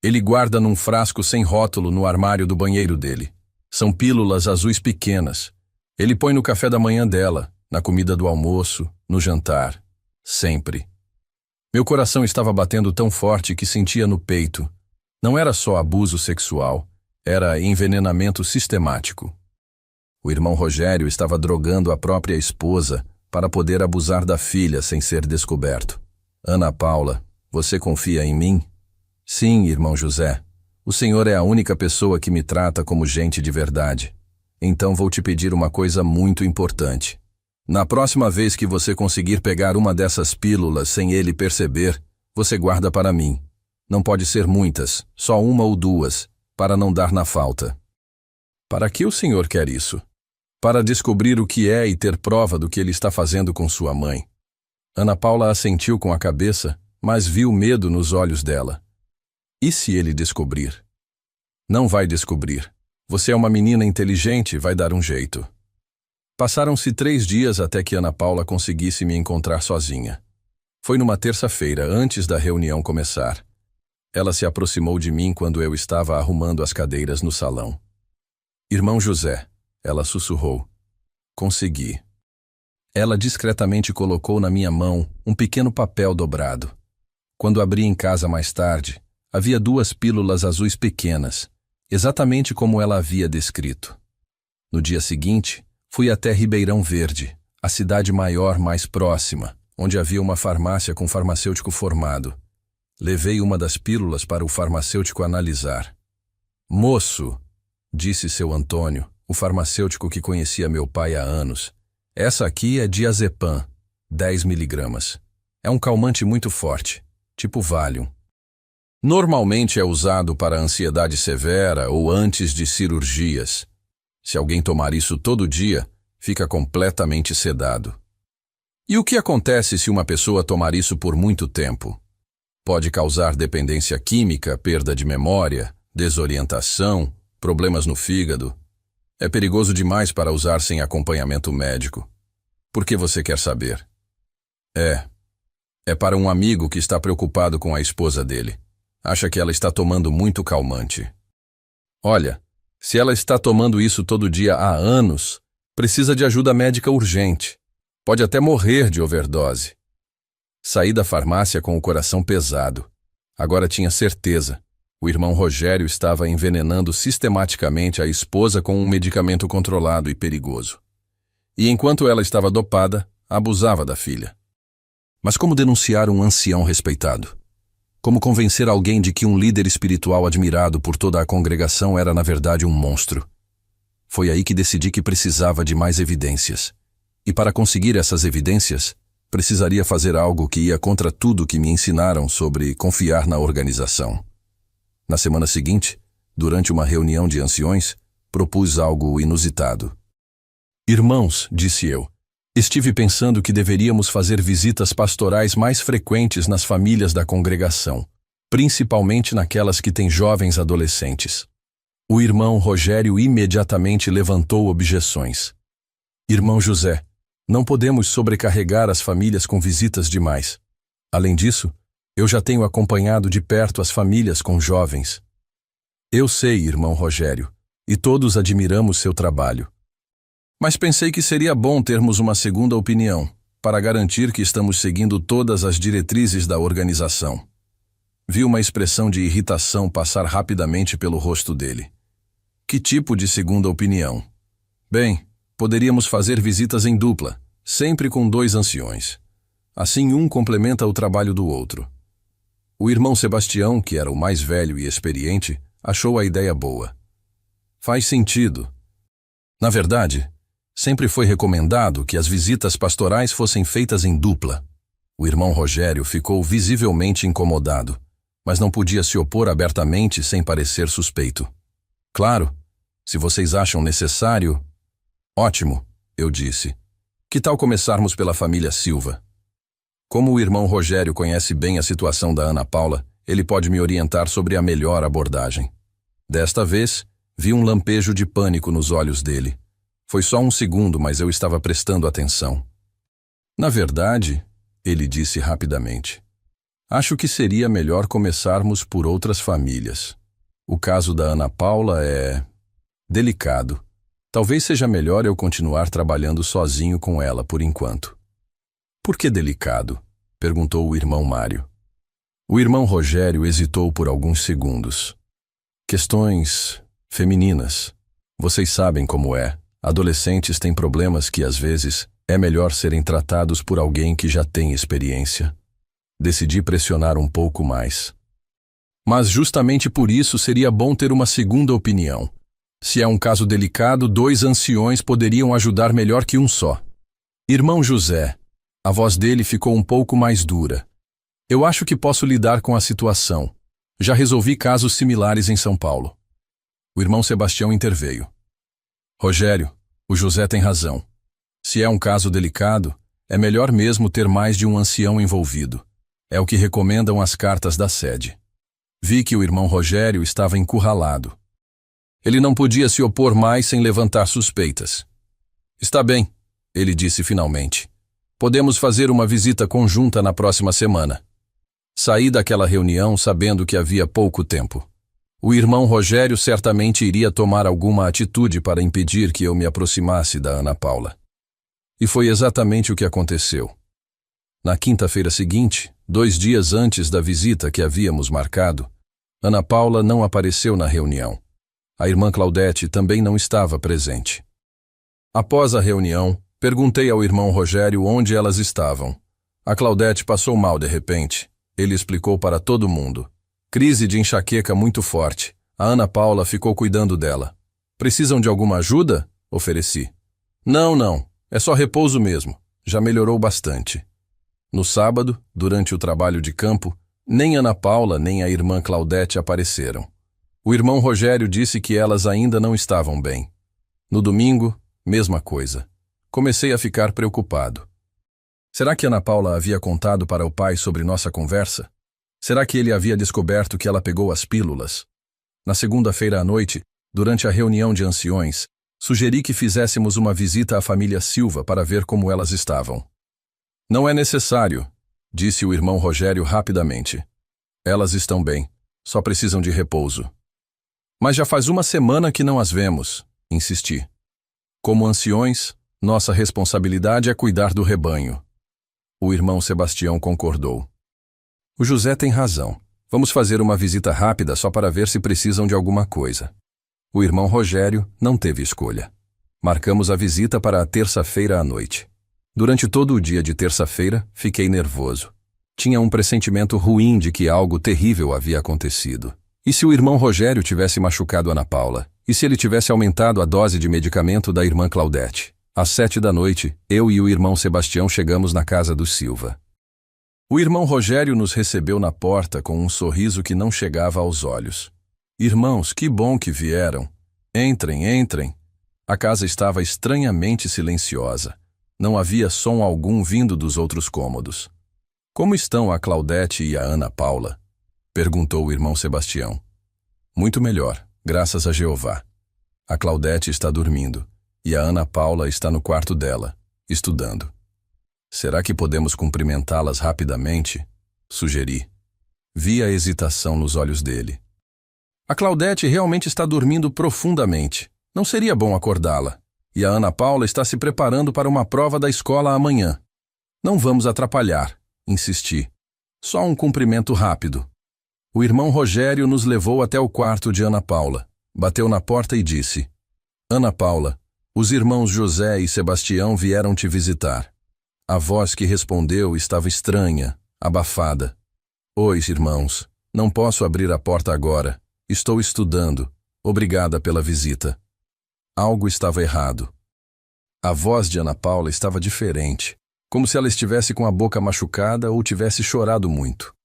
Ele guarda num frasco sem rótulo no armário do banheiro dele. São pílulas azuis pequenas. Ele põe no café da manhã dela, na comida do almoço, no jantar. Sempre. Meu coração estava batendo tão forte que sentia no peito. Não era só abuso sexual, era envenenamento sistemático. O irmão Rogério estava drogando a própria esposa para poder abusar da filha sem ser descoberto. Ana Paula, você confia em mim? Sim, irmão José. O senhor é a única pessoa que me trata como gente de verdade. Então vou te pedir uma coisa muito importante. Na próxima vez que você conseguir pegar uma dessas pílulas sem ele perceber, você guarda para mim. Não pode ser muitas, só uma ou duas, para não dar na falta. Para que o senhor quer isso? Para descobrir o que é e ter prova do que ele está fazendo com sua mãe. Ana Paula assentiu com a cabeça, mas viu medo nos olhos dela. E se ele descobrir? Não vai descobrir. Você é uma menina inteligente, vai dar um jeito. Passaram-se 3 dias até que Ana Paula conseguisse me encontrar sozinha. Foi numa terça-feira, antes da reunião começar. Ela se aproximou de mim quando eu estava arrumando as cadeiras no salão. Irmão José, ela sussurrou. Consegui. Ela discretamente colocou na minha mão um pequeno papel dobrado. Quando abri em casa mais tarde, havia 2 pílulas azuis pequenas, exatamente como ela havia descrito. No dia seguinte, fui até Ribeirão Verde, a cidade maior mais próxima, onde havia uma farmácia com farmacêutico formado. Levei uma das pílulas para o farmacêutico analisar. Moço, disse seu Antônio, o farmacêutico que conhecia meu pai há anos, essa aqui é diazepam, 10 miligramas. É um calmante muito forte, tipo Valium. Normalmente é usado para ansiedade severa ou antes de cirurgias. Se alguém tomar isso todo dia, fica completamente sedado. E o que acontece se uma pessoa tomar isso por muito tempo? Pode causar dependência química, perda de memória, desorientação, problemas no fígado. É perigoso demais para usar sem acompanhamento médico. Por que você quer saber? É para um amigo que está preocupado com a esposa dele. Acha que ela está tomando muito calmante. Olha, se ela está tomando isso todo dia há anos, precisa de ajuda médica urgente. Pode até morrer de overdose. Saí da farmácia com o coração pesado. Agora tinha certeza. O irmão Rogério estava envenenando sistematicamente a esposa com um medicamento controlado e perigoso. E enquanto ela estava dopada, abusava da filha. Mas como denunciar um ancião respeitado? Como convencer alguém de que um líder espiritual admirado por toda a congregação era na verdade um monstro? Foi aí que decidi que precisava de mais evidências. E para conseguir essas evidências, precisaria fazer algo que ia contra tudo que me ensinaram sobre confiar na organização. Na semana seguinte, durante uma reunião de anciões, propus algo inusitado. Irmãos, disse eu, estive pensando que deveríamos fazer visitas pastorais mais frequentes nas famílias da congregação, principalmente naquelas que têm jovens adolescentes. O irmão Rogério imediatamente levantou objeções. Irmão José, não podemos sobrecarregar as famílias com visitas demais. Além disso, eu já tenho acompanhado de perto as famílias com jovens. Eu sei, irmão Rogério, e todos admiramos seu trabalho. Mas pensei que seria bom termos uma segunda opinião, para garantir que estamos seguindo todas as diretrizes da organização. Vi uma expressão de irritação passar rapidamente pelo rosto dele. Que tipo de segunda opinião? Bem, poderíamos fazer visitas em dupla, sempre com 2 anciões. Assim um complementa o trabalho do outro. O irmão Sebastião, que era o mais velho e experiente, achou a ideia boa. Faz sentido. Na verdade, sempre foi recomendado que as visitas pastorais fossem feitas em dupla. O irmão Rogério ficou visivelmente incomodado, mas não podia se opor abertamente sem parecer suspeito. Claro, se vocês acham necessário... Ótimo, eu disse. Que tal começarmos pela família Silva? Como o irmão Rogério conhece bem a situação da Ana Paula, ele pode me orientar sobre a melhor abordagem. Desta vez, vi um lampejo de pânico nos olhos dele. Foi só um segundo, mas eu estava prestando atenção. Na verdade, ele disse rapidamente, acho que seria melhor começarmos por outras famílias. O caso da Ana Paula é... delicado. Talvez seja melhor eu continuar trabalhando sozinho com ela por enquanto. Por que delicado? Perguntou o irmão Mário. O irmão Rogério hesitou por alguns segundos. Questões femininas. Vocês sabem como é. Adolescentes têm problemas que, às vezes, é melhor serem tratados por alguém que já tem experiência. Decidi pressionar um pouco mais. Mas justamente por isso seria bom ter uma segunda opinião. Se é um caso delicado, 2 anciões poderiam ajudar melhor que um só. Irmão José, a voz dele ficou um pouco mais dura. Eu acho que posso lidar com a situação. Já resolvi casos similares em São Paulo. O irmão Sebastião interveio. Rogério, o José tem razão. Se é um caso delicado, é melhor mesmo ter mais de um ancião envolvido. É o que recomendam as cartas da sede. Vi que o irmão Rogério estava encurralado. Ele não podia se opor mais sem levantar suspeitas. Está bem, ele disse finalmente. Podemos fazer uma visita conjunta na próxima semana. Saí daquela reunião sabendo que havia pouco tempo. O irmão Rogério certamente iria tomar alguma atitude para impedir que eu me aproximasse da Ana Paula. E foi exatamente o que aconteceu. Na quinta-feira seguinte, 2 dias antes da visita que havíamos marcado, Ana Paula não apareceu na reunião. A irmã Claudete também não estava presente. Após a reunião, perguntei ao irmão Rogério onde elas estavam. A Claudete passou mal de repente. Ele explicou para todo mundo. Crise de enxaqueca muito forte. A Ana Paula ficou cuidando dela. Precisam de alguma ajuda? Ofereci. Não. É só repouso mesmo. Já melhorou bastante. No sábado, durante o trabalho de campo, nem Ana Paula nem a irmã Claudete apareceram. O irmão Rogério disse que elas ainda não estavam bem. No domingo, mesma coisa. Comecei a ficar preocupado. Será que Ana Paula havia contado para o pai sobre nossa conversa? Será que ele havia descoberto que ela pegou as pílulas? Na segunda-feira à noite, durante a reunião de anciões, sugeri que fizéssemos uma visita à família Silva para ver como elas estavam. Não é necessário, disse o irmão Rogério rapidamente. Elas estão bem, só precisam de repouso. Mas já faz uma semana que não as vemos, insisti. Como anciões, nossa responsabilidade é cuidar do rebanho. O irmão Sebastião concordou. O José tem razão. Vamos fazer uma visita rápida só para ver se precisam de alguma coisa. O irmão Rogério não teve escolha. Marcamos a visita para a terça-feira à noite. Durante todo o dia de terça-feira, fiquei nervoso. Tinha um pressentimento ruim de que algo terrível havia acontecido. E se o irmão Rogério tivesse machucado Ana Paula? E se ele tivesse aumentado a dose de medicamento da irmã Claudete? Às 7 da noite, eu e o irmão Sebastião chegamos na casa dos Silva. O irmão Rogério nos recebeu na porta com um sorriso que não chegava aos olhos. Irmãos, que bom que vieram. Entrem, entrem. A casa estava estranhamente silenciosa. Não havia som algum vindo dos outros cômodos. Como estão a Claudete e a Ana Paula? Perguntou o irmão Sebastião. Muito melhor, graças a Jeová. A Claudete está dormindo e a Ana Paula está no quarto dela, estudando. Será que podemos cumprimentá-las rapidamente? Sugeri. Vi a hesitação nos olhos dele. A Claudete realmente está dormindo profundamente. Não seria bom acordá-la. E a Ana Paula está se preparando para uma prova da escola amanhã. Não vamos atrapalhar, insisti. Só um cumprimento rápido. O irmão Rogério nos levou até o quarto de Ana Paula. Bateu na porta e disse: Ana Paula, os irmãos José e Sebastião vieram te visitar. A voz que respondeu estava estranha, abafada. Oi, irmãos, não posso abrir a porta agora. Estou estudando. Obrigada pela visita. Algo estava errado. A voz de Ana Paula estava diferente, como se ela estivesse com a boca machucada ou tivesse chorado muito.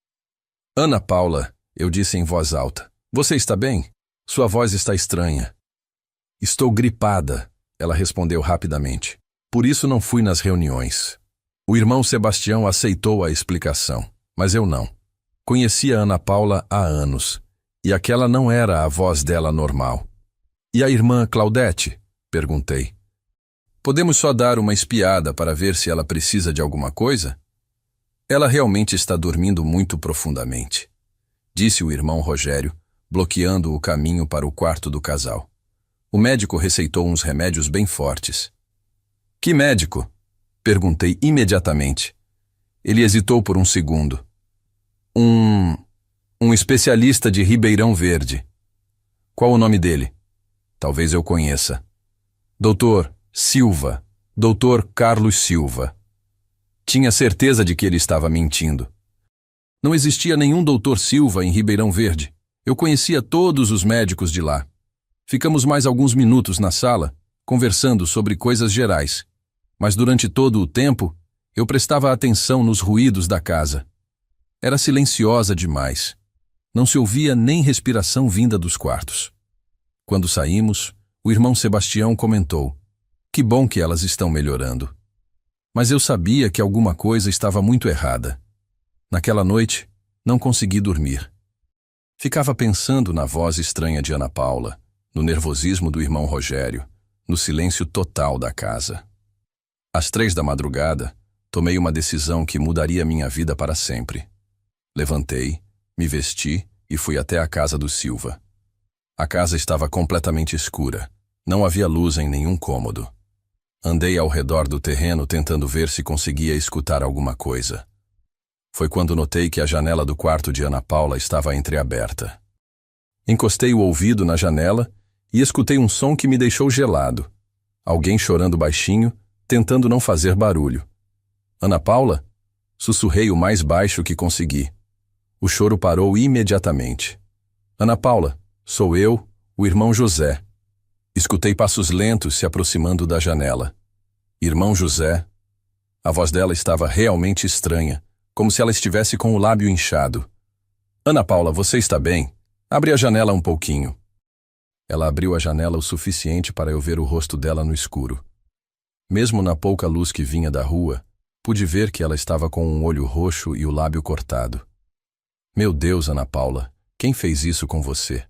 Ana Paula, eu disse em voz alta, você está bem? Sua voz está estranha. Estou gripada, ela respondeu rapidamente. Por isso não fui nas reuniões. O irmão Sebastião aceitou a explicação, mas eu não. Conhecia Ana Paula há anos, e aquela não era a voz dela normal. E a irmã Claudete? Perguntei. Podemos só dar uma espiada para ver se ela precisa de alguma coisa? Ela realmente está dormindo muito profundamente, disse o irmão Rogério, bloqueando o caminho para o quarto do casal. O médico receitou uns remédios bem fortes. Que médico? Perguntei imediatamente. Ele hesitou por um segundo. Um especialista de Ribeirão Verde. Qual o nome dele? Talvez eu conheça. Doutor Silva. Doutor Carlos Silva. Tinha certeza de que ele estava mentindo. Não existia nenhum doutor Silva em Ribeirão Verde. Eu conhecia todos os médicos de lá. Ficamos mais alguns minutos na sala, conversando sobre coisas gerais. Mas durante todo o tempo, eu prestava atenção nos ruídos da casa. Era silenciosa demais. Não se ouvia nem respiração vinda dos quartos. Quando saímos, o irmão Sebastião comentou: que bom que elas estão melhorando. Mas eu sabia que alguma coisa estava muito errada. Naquela noite, não consegui dormir. Ficava pensando na voz estranha de Ana Paula, no nervosismo do irmão Rogério, no silêncio total da casa. Às 3 da madrugada, tomei uma decisão que mudaria minha vida para sempre. Levantei, me vesti e fui até a casa do Silva. A casa estava completamente escura. Não havia luz em nenhum cômodo. Andei ao redor do terreno tentando ver se conseguia escutar alguma coisa. Foi quando notei que a janela do quarto de Ana Paula estava entreaberta. Encostei o ouvido na janela e escutei um som que me deixou gelado. Alguém chorando baixinho, tentando não fazer barulho. Ana Paula? Sussurrei o mais baixo que consegui. O choro parou imediatamente. Ana Paula, sou eu, o irmão José. Escutei passos lentos se aproximando da janela. Irmão José? A voz dela estava realmente estranha, como se ela estivesse com o lábio inchado. Ana Paula, você está bem? Abre a janela um pouquinho. Ela abriu a janela o suficiente para eu ver o rosto dela no escuro. Mesmo na pouca luz que vinha da rua, pude ver que ela estava com um olho roxo e o lábio cortado. Meu Deus, Ana Paula, quem fez isso com você?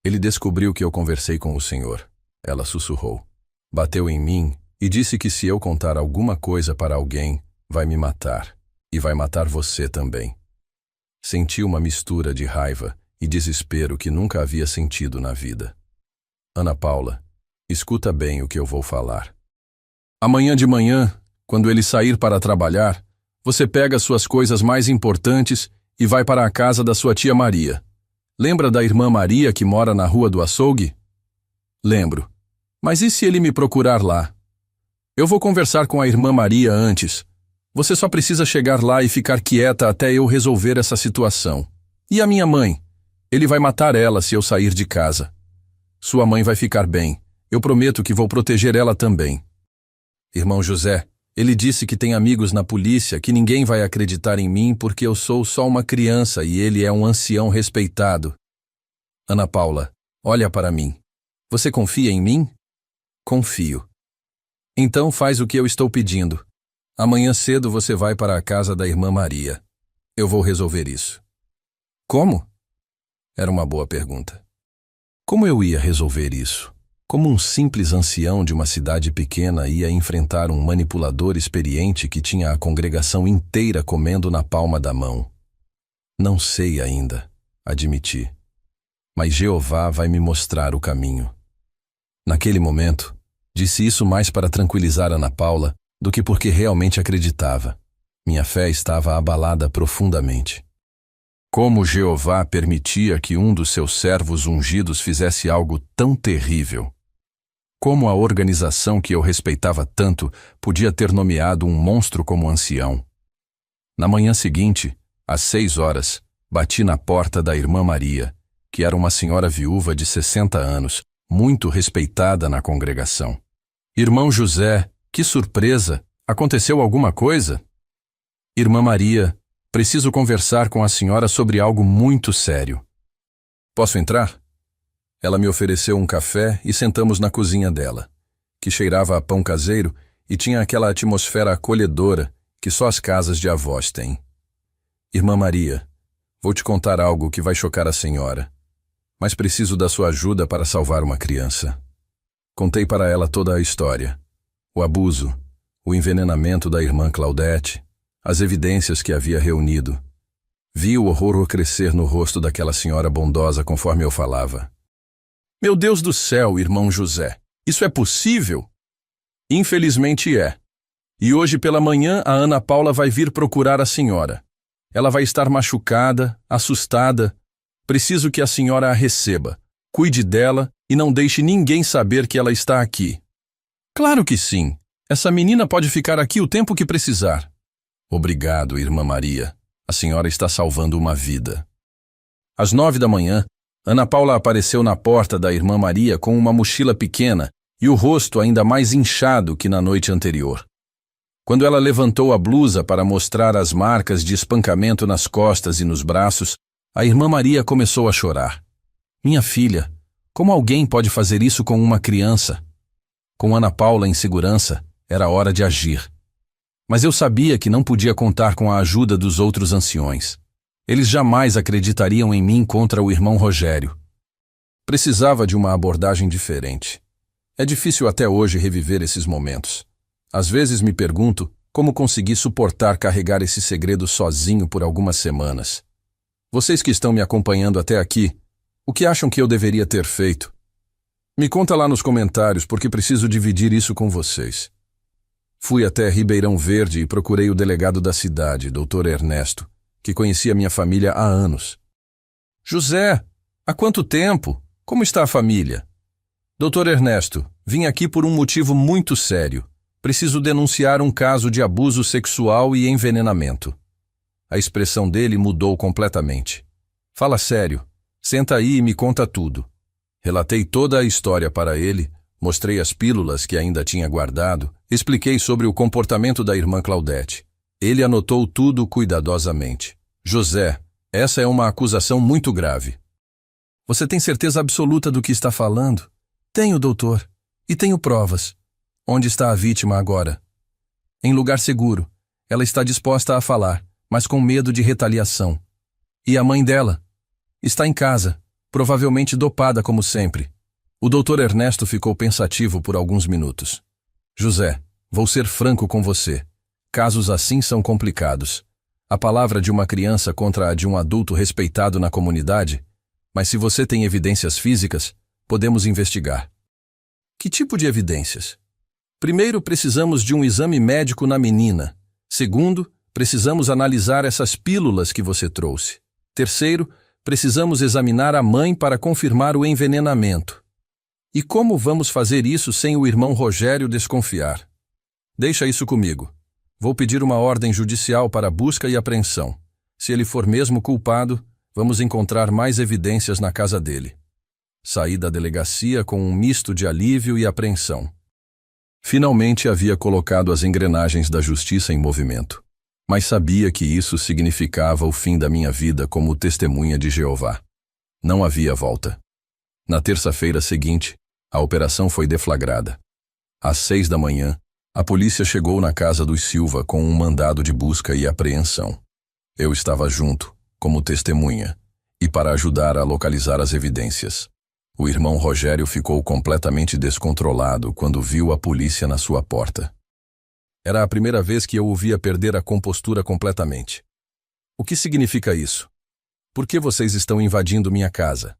Ele descobriu que eu conversei com o senhor. Ela sussurrou. Bateu em mim e disse que se eu contar alguma coisa para alguém, vai me matar. E vai matar você também. Senti uma mistura de raiva e desespero que nunca havia sentido na vida. Ana Paula, escuta bem o que eu vou falar. Amanhã de manhã, quando ele sair para trabalhar, você pega suas coisas mais importantes e vai para a casa da sua tia Maria. Lembra da irmã Maria que mora na Rua do Açougue? Lembro. Mas e se ele me procurar lá? Eu vou conversar com a irmã Maria antes. Você só precisa chegar lá e ficar quieta até eu resolver essa situação. E a minha mãe? Ele vai matar ela se eu sair de casa. Sua mãe vai ficar bem. Eu prometo que vou proteger ela também. Irmão José, ele disse que tem amigos na polícia, que ninguém vai acreditar em mim porque eu sou só uma criança e ele é um ancião respeitado. Ana Paula, olha para mim. Você confia em mim? Confio. Então faz o que eu estou pedindo. Amanhã cedo você vai para a casa da irmã Maria. Eu vou resolver isso. Como? Era uma boa pergunta. Como eu ia resolver isso? Como um simples ancião de uma cidade pequena ia enfrentar um manipulador experiente que tinha a congregação inteira comendo na palma da mão? Não sei ainda, admiti. Mas Jeová vai me mostrar o caminho. Naquele momento, disse isso mais para tranquilizar Ana Paula do que porque realmente acreditava. Minha fé estava abalada profundamente. Como Jeová permitia que um dos seus servos ungidos fizesse algo tão terrível? Como a organização que eu respeitava tanto podia ter nomeado um monstro como ancião? Na manhã seguinte, às 6 horas, bati na porta da irmã Maria, que era uma senhora viúva de 60 anos, muito respeitada na congregação. Irmão José, que surpresa! Aconteceu alguma coisa? Irmã Maria, preciso conversar com a senhora sobre algo muito sério. Posso entrar? Ela me ofereceu um café e sentamos na cozinha dela, que cheirava a pão caseiro e tinha aquela atmosfera acolhedora que só as casas de avós têm. Irmã Maria, vou te contar algo que vai chocar a senhora, mas preciso da sua ajuda para salvar uma criança. Contei para ela toda a história, o abuso, o envenenamento da irmã Claudete, as evidências que havia reunido. Vi o horror crescer no rosto daquela senhora bondosa conforme eu falava. Meu Deus do céu, irmão José, isso é possível? Infelizmente é. E hoje pela manhã a Ana Paula vai vir procurar a senhora. Ela vai estar machucada, assustada. Preciso que a senhora a receba. Cuide dela e não deixe ninguém saber que ela está aqui. Claro que sim. Essa menina pode ficar aqui o tempo que precisar. Obrigado, irmã Maria. A senhora está salvando uma vida. Às 9 da manhã, Ana Paula apareceu na porta da irmã Maria com uma mochila pequena e o rosto ainda mais inchado que na noite anterior. Quando ela levantou a blusa para mostrar as marcas de espancamento nas costas e nos braços, a irmã Maria começou a chorar. Minha filha, como alguém pode fazer isso com uma criança? Com Ana Paula em segurança, era hora de agir. Mas eu sabia que não podia contar com a ajuda dos outros anciões. Eles jamais acreditariam em mim contra o irmão Rogério. Precisava de uma abordagem diferente. É difícil até hoje reviver esses momentos. Às vezes me pergunto como consegui suportar carregar esse segredo sozinho por algumas semanas. Vocês que estão me acompanhando até aqui, o que acham que eu deveria ter feito? Me conta lá nos comentários porque preciso dividir isso com vocês. Fui até Ribeirão Verde e procurei o delegado da cidade, Dr. Ernesto, que conhecia minha família há anos. José, há quanto tempo? Como está a família? Dr. Ernesto, vim aqui por um motivo muito sério. Preciso denunciar um caso de abuso sexual e envenenamento. A expressão dele mudou completamente. Fala sério. Senta aí e me conta tudo. Relatei toda a história para ele, mostrei as pílulas que ainda tinha guardado, expliquei sobre o comportamento da irmã Claudete. Ele anotou tudo cuidadosamente. José, essa é uma acusação muito grave. Você tem certeza absoluta do que está falando? Tenho, doutor. E tenho provas. Onde está a vítima agora? Em lugar seguro. Ela está disposta a falar, mas com medo de retaliação. E a mãe dela? Está em casa, provavelmente dopada como sempre. O doutor Ernesto ficou pensativo por alguns minutos. José, vou ser franco com você. Casos assim são complicados. A palavra de uma criança contra a de um adulto respeitado na comunidade, mas se você tem evidências físicas, podemos investigar. Que tipo de evidências? Primeiro, precisamos de um exame médico na menina. Segundo, precisamos analisar essas pílulas que você trouxe. Terceiro, precisamos examinar a mãe para confirmar o envenenamento. E como vamos fazer isso sem o irmão Rogério desconfiar? Deixa isso comigo. Vou pedir uma ordem judicial para busca e apreensão. Se ele for mesmo culpado, vamos encontrar mais evidências na casa dele. Saí da delegacia com um misto de alívio e apreensão. Finalmente havia colocado as engrenagens da justiça em movimento, mas sabia que isso significava o fim da minha vida como testemunha de Jeová. Não havia volta. Na terça-feira seguinte, a operação foi deflagrada. Às 6 da manhã, a polícia chegou na casa dos Silva com um mandado de busca e apreensão. Eu estava junto, como testemunha, e para ajudar a localizar as evidências. O irmão Rogério ficou completamente descontrolado quando viu a polícia na sua porta. Era a primeira vez que eu o via perder a compostura completamente. O que significa isso? Por que vocês estão invadindo minha casa?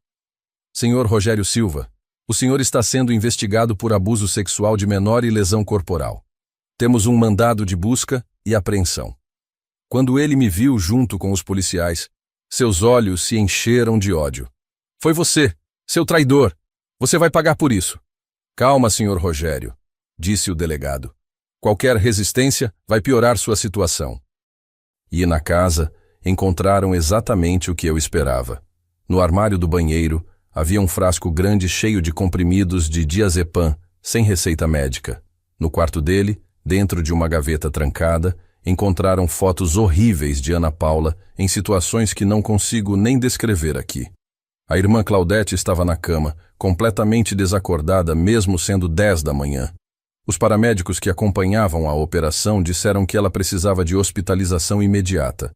Senhor Rogério Silva, o senhor está sendo investigado por abuso sexual de menor e lesão corporal. Temos um mandado de busca e apreensão. Quando ele me viu junto com os policiais, seus olhos se encheram de ódio. Foi você, seu traidor. Você vai pagar por isso. Calma, senhor Rogério, disse o delegado. Qualquer resistência vai piorar sua situação. E na casa, encontraram exatamente o que eu esperava. No armário do banheiro, havia um frasco grande cheio de comprimidos de diazepam, sem receita médica. No quarto dele, dentro de uma gaveta trancada, encontraram fotos horríveis de Ana Paula em situações que não consigo nem descrever aqui. A irmã Claudete estava na cama, completamente desacordada mesmo sendo 10 da manhã. Os paramédicos que acompanhavam a operação disseram que ela precisava de hospitalização imediata.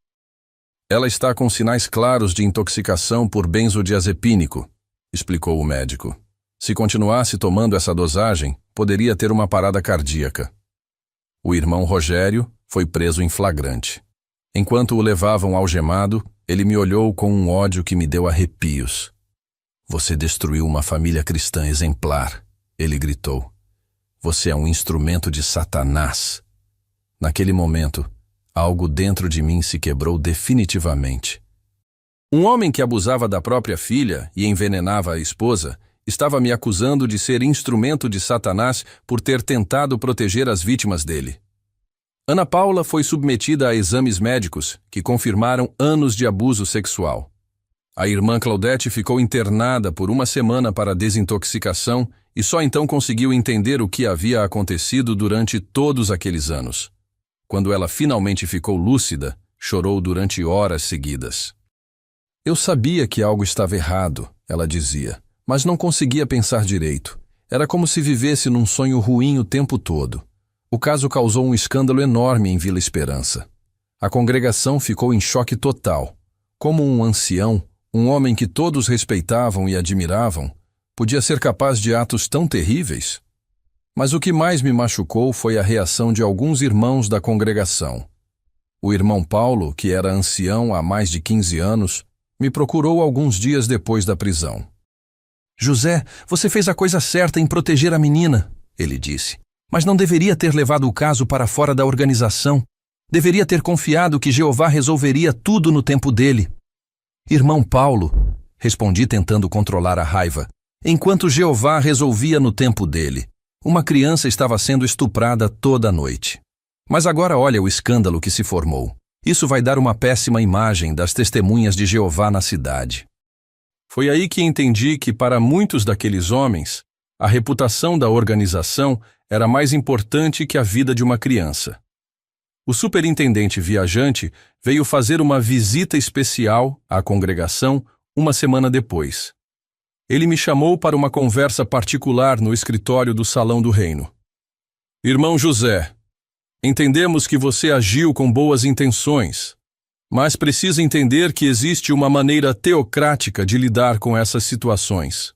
Ela está com sinais claros de intoxicação por benzodiazepínico, explicou o médico. Se continuasse tomando essa dosagem, poderia ter uma parada cardíaca. O irmão Rogério foi preso em flagrante. Enquanto o levavam algemado, ele me olhou com um ódio que me deu arrepios. Você destruiu uma família cristã exemplar, ele gritou. Você é um instrumento de Satanás. Naquele momento, algo dentro de mim se quebrou definitivamente. Um homem que abusava da própria filha e envenenava a esposa estava me acusando de ser instrumento de Satanás por ter tentado proteger as vítimas dele. Ana Paula foi submetida a exames médicos que confirmaram anos de abuso sexual. A irmã Claudete ficou internada por uma semana para desintoxicação e só então conseguiu entender o que havia acontecido durante todos aqueles anos. Quando ela finalmente ficou lúcida, chorou durante horas seguidas. Eu sabia que algo estava errado, ela dizia, mas não conseguia pensar direito. Era como se vivesse num sonho ruim o tempo todo. O caso causou um escândalo enorme em Vila Esperança. A congregação ficou em choque total. Como um ancião, um homem que todos respeitavam e admiravam, podia ser capaz de atos tão terríveis? Mas o que mais me machucou foi a reação de alguns irmãos da congregação. O irmão Paulo, que era ancião há mais de 15 anos, me procurou alguns dias depois da prisão. José, você fez a coisa certa em proteger a menina, ele disse. Mas não deveria ter levado o caso para fora da organização. Deveria ter confiado que Jeová resolveria tudo no tempo dele. Irmão Paulo, respondi tentando controlar a raiva, enquanto Jeová resolvia no tempo dele. Uma criança estava sendo estuprada toda a noite. Mas agora olha o escândalo que se formou. Isso vai dar uma péssima imagem das testemunhas de Jeová na cidade. Foi aí que entendi que para muitos daqueles homens, a reputação da organização era mais importante que a vida de uma criança. O superintendente viajante veio fazer uma visita especial à congregação uma semana depois. Ele me chamou para uma conversa particular no escritório do Salão do Reino. Irmão José, entendemos que você agiu com boas intenções, mas precisa entender que existe uma maneira teocrática de lidar com essas situações.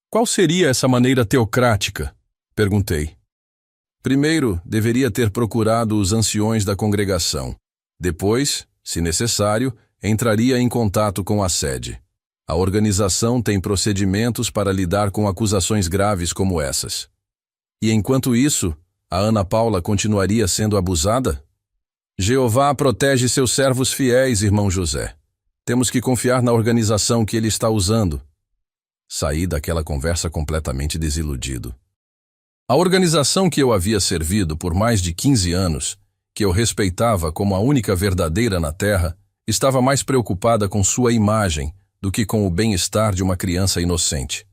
Qual seria essa maneira teocrática? Perguntei. Primeiro, deveria ter procurado os anciões da congregação. Depois, se necessário, entraria em contato com a sede. A organização tem procedimentos para lidar com acusações graves como essas. E enquanto isso, a Ana Paula continuaria sendo abusada? Jeová protege seus servos fiéis, irmão José. Temos que confiar na organização que ele está usando. Saí daquela conversa completamente desiludido. A organização que eu havia servido por mais de 15 anos, que eu respeitava como a única verdadeira na Terra, estava mais preocupada com sua imagem do que com o bem-estar de uma criança inocente.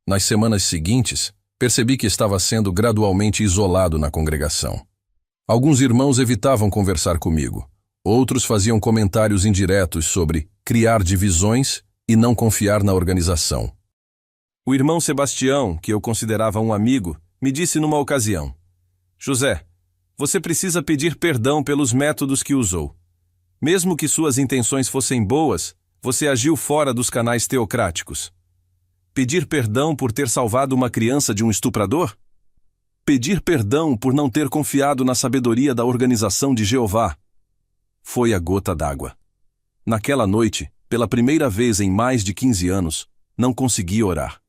Nas semanas seguintes, percebi que estava sendo gradualmente isolado na congregação. Alguns irmãos evitavam conversar comigo. Outros faziam comentários indiretos sobre criar divisões e não confiar na organização. O irmão Sebastião, que eu considerava um amigo, me disse numa ocasião: José, você precisa pedir perdão pelos métodos que usou. Mesmo que suas intenções fossem boas, você agiu fora dos canais teocráticos. Pedir perdão por ter salvado uma criança de um estuprador? Pedir perdão por não ter confiado na sabedoria da organização de Jeová. Foi a gota d'água. Naquela noite, pela primeira vez em mais de 15 anos, não consegui orar.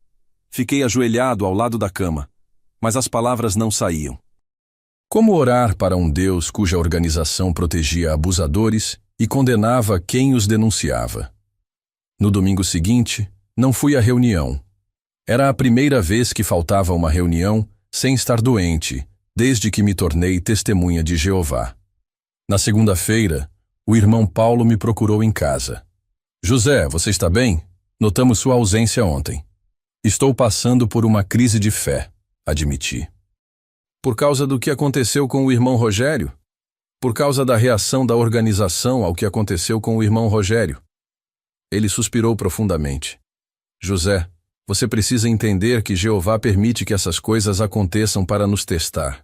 Fiquei ajoelhado ao lado da cama, mas as palavras não saíam. Como orar para um Deus cuja organização protegia abusadores e condenava quem os denunciava? No domingo seguinte, não fui à reunião. Era a primeira vez que faltava uma reunião sem estar doente, desde que me tornei testemunha de Jeová. Na segunda-feira, o irmão Paulo me procurou em casa. José, você está bem? Notamos sua ausência ontem. Estou passando por uma crise de fé, admiti. Por causa do que aconteceu com o irmão Rogério? Por causa da reação da organização ao que aconteceu com o irmão Rogério. Ele suspirou profundamente. José, você precisa entender que Jeová permite que essas coisas aconteçam para nos testar.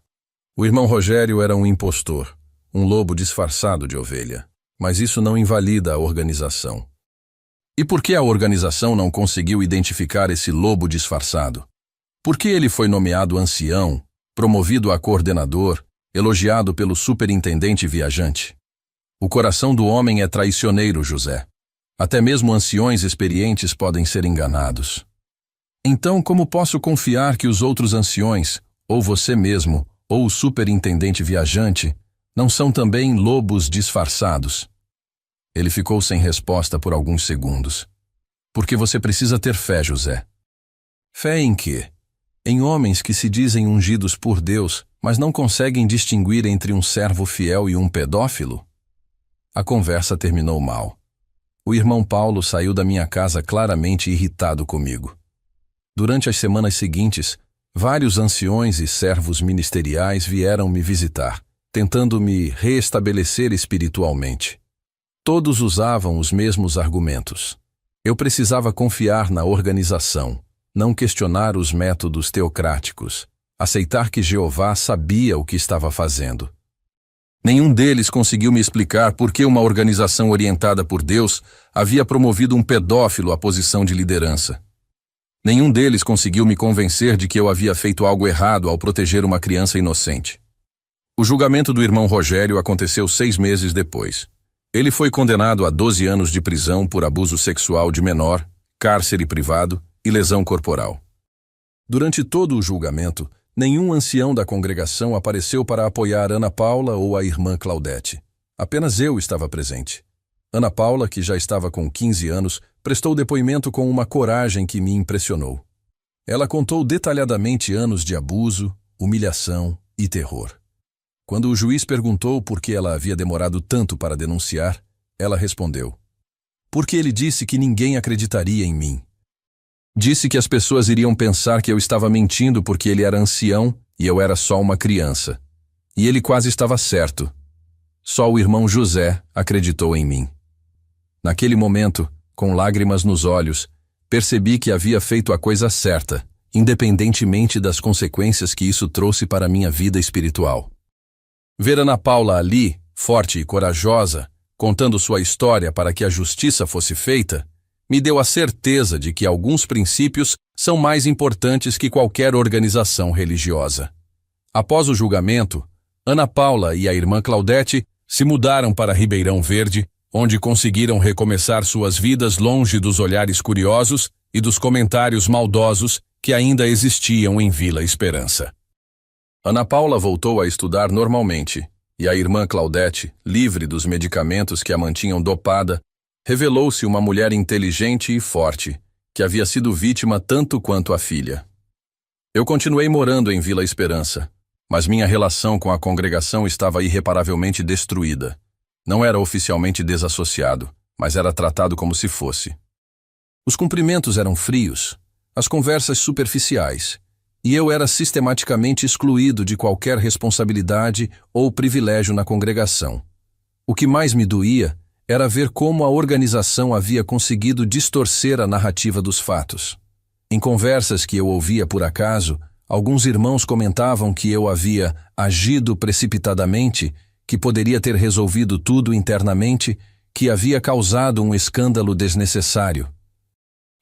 O irmão Rogério era um impostor, um lobo disfarçado de ovelha. Mas isso não invalida a organização. E por que a organização não conseguiu identificar esse lobo disfarçado? Por que ele foi nomeado ancião, promovido a coordenador, elogiado pelo superintendente viajante? O coração do homem é traiçoeiro, José. Até mesmo anciões experientes podem ser enganados. Então, como posso confiar que os outros anciões, ou você mesmo, ou o superintendente viajante, não são também lobos disfarçados? Ele ficou sem resposta por alguns segundos. Porque você precisa ter fé, José. Fé em quê? Em homens que se dizem ungidos por Deus, mas não conseguem distinguir entre um servo fiel e um pedófilo? A conversa terminou mal. O irmão Paulo saiu da minha casa claramente irritado comigo. Durante as semanas seguintes, vários anciões e servos ministeriais vieram me visitar, tentando me reestabelecer espiritualmente. Todos usavam os mesmos argumentos. Eu precisava confiar na organização, não questionar os métodos teocráticos, aceitar que Jeová sabia o que estava fazendo. Nenhum deles conseguiu me explicar por que uma organização orientada por Deus havia promovido um pedófilo à posição de liderança. Nenhum deles conseguiu me convencer de que eu havia feito algo errado ao proteger uma criança inocente. O julgamento do irmão Rogério aconteceu 6 meses depois. Ele foi condenado a 12 anos de prisão por abuso sexual de menor, cárcere privado e lesão corporal. Durante todo o julgamento, nenhum ancião da congregação apareceu para apoiar Ana Paula ou a irmã Claudete. Apenas eu estava presente. Ana Paula, que já estava com 15 anos, prestou depoimento com uma coragem que me impressionou. Ela contou detalhadamente anos de abuso, humilhação e terror. Quando o juiz perguntou por que ela havia demorado tanto para denunciar, ela respondeu: porque ele disse que ninguém acreditaria em mim. Disse que as pessoas iriam pensar que eu estava mentindo porque ele era ancião e eu era só uma criança. E ele quase estava certo. Só o irmão José acreditou em mim. Naquele momento, com lágrimas nos olhos, percebi que havia feito a coisa certa, independentemente das consequências que isso trouxe para minha vida espiritual. Ver Ana Paula ali, forte e corajosa, contando sua história para que a justiça fosse feita, me deu a certeza de que alguns princípios são mais importantes que qualquer organização religiosa. Após o julgamento, Ana Paula e a irmã Claudete se mudaram para Ribeirão Verde, onde conseguiram recomeçar suas vidas longe dos olhares curiosos e dos comentários maldosos que ainda existiam em Vila Esperança. Ana Paula voltou a estudar normalmente, E a irmã Claudete, livre dos medicamentos que a mantinham dopada, revelou-se uma mulher inteligente e forte, que havia sido vítima tanto quanto a filha. Eu continuei morando em Vila Esperança, mas minha relação com a congregação estava irreparavelmente destruída. Não era oficialmente desassociado, mas era tratado como se fosse. Os cumprimentos eram frios, as conversas superficiais, e eu era sistematicamente excluído de qualquer responsabilidade ou privilégio na congregação. O que mais me doía era ver como a organização havia conseguido distorcer a narrativa dos fatos. Em conversas que eu ouvia por acaso, alguns irmãos comentavam que eu havia agido precipitadamente, que poderia ter resolvido tudo internamente, que havia causado um escândalo desnecessário.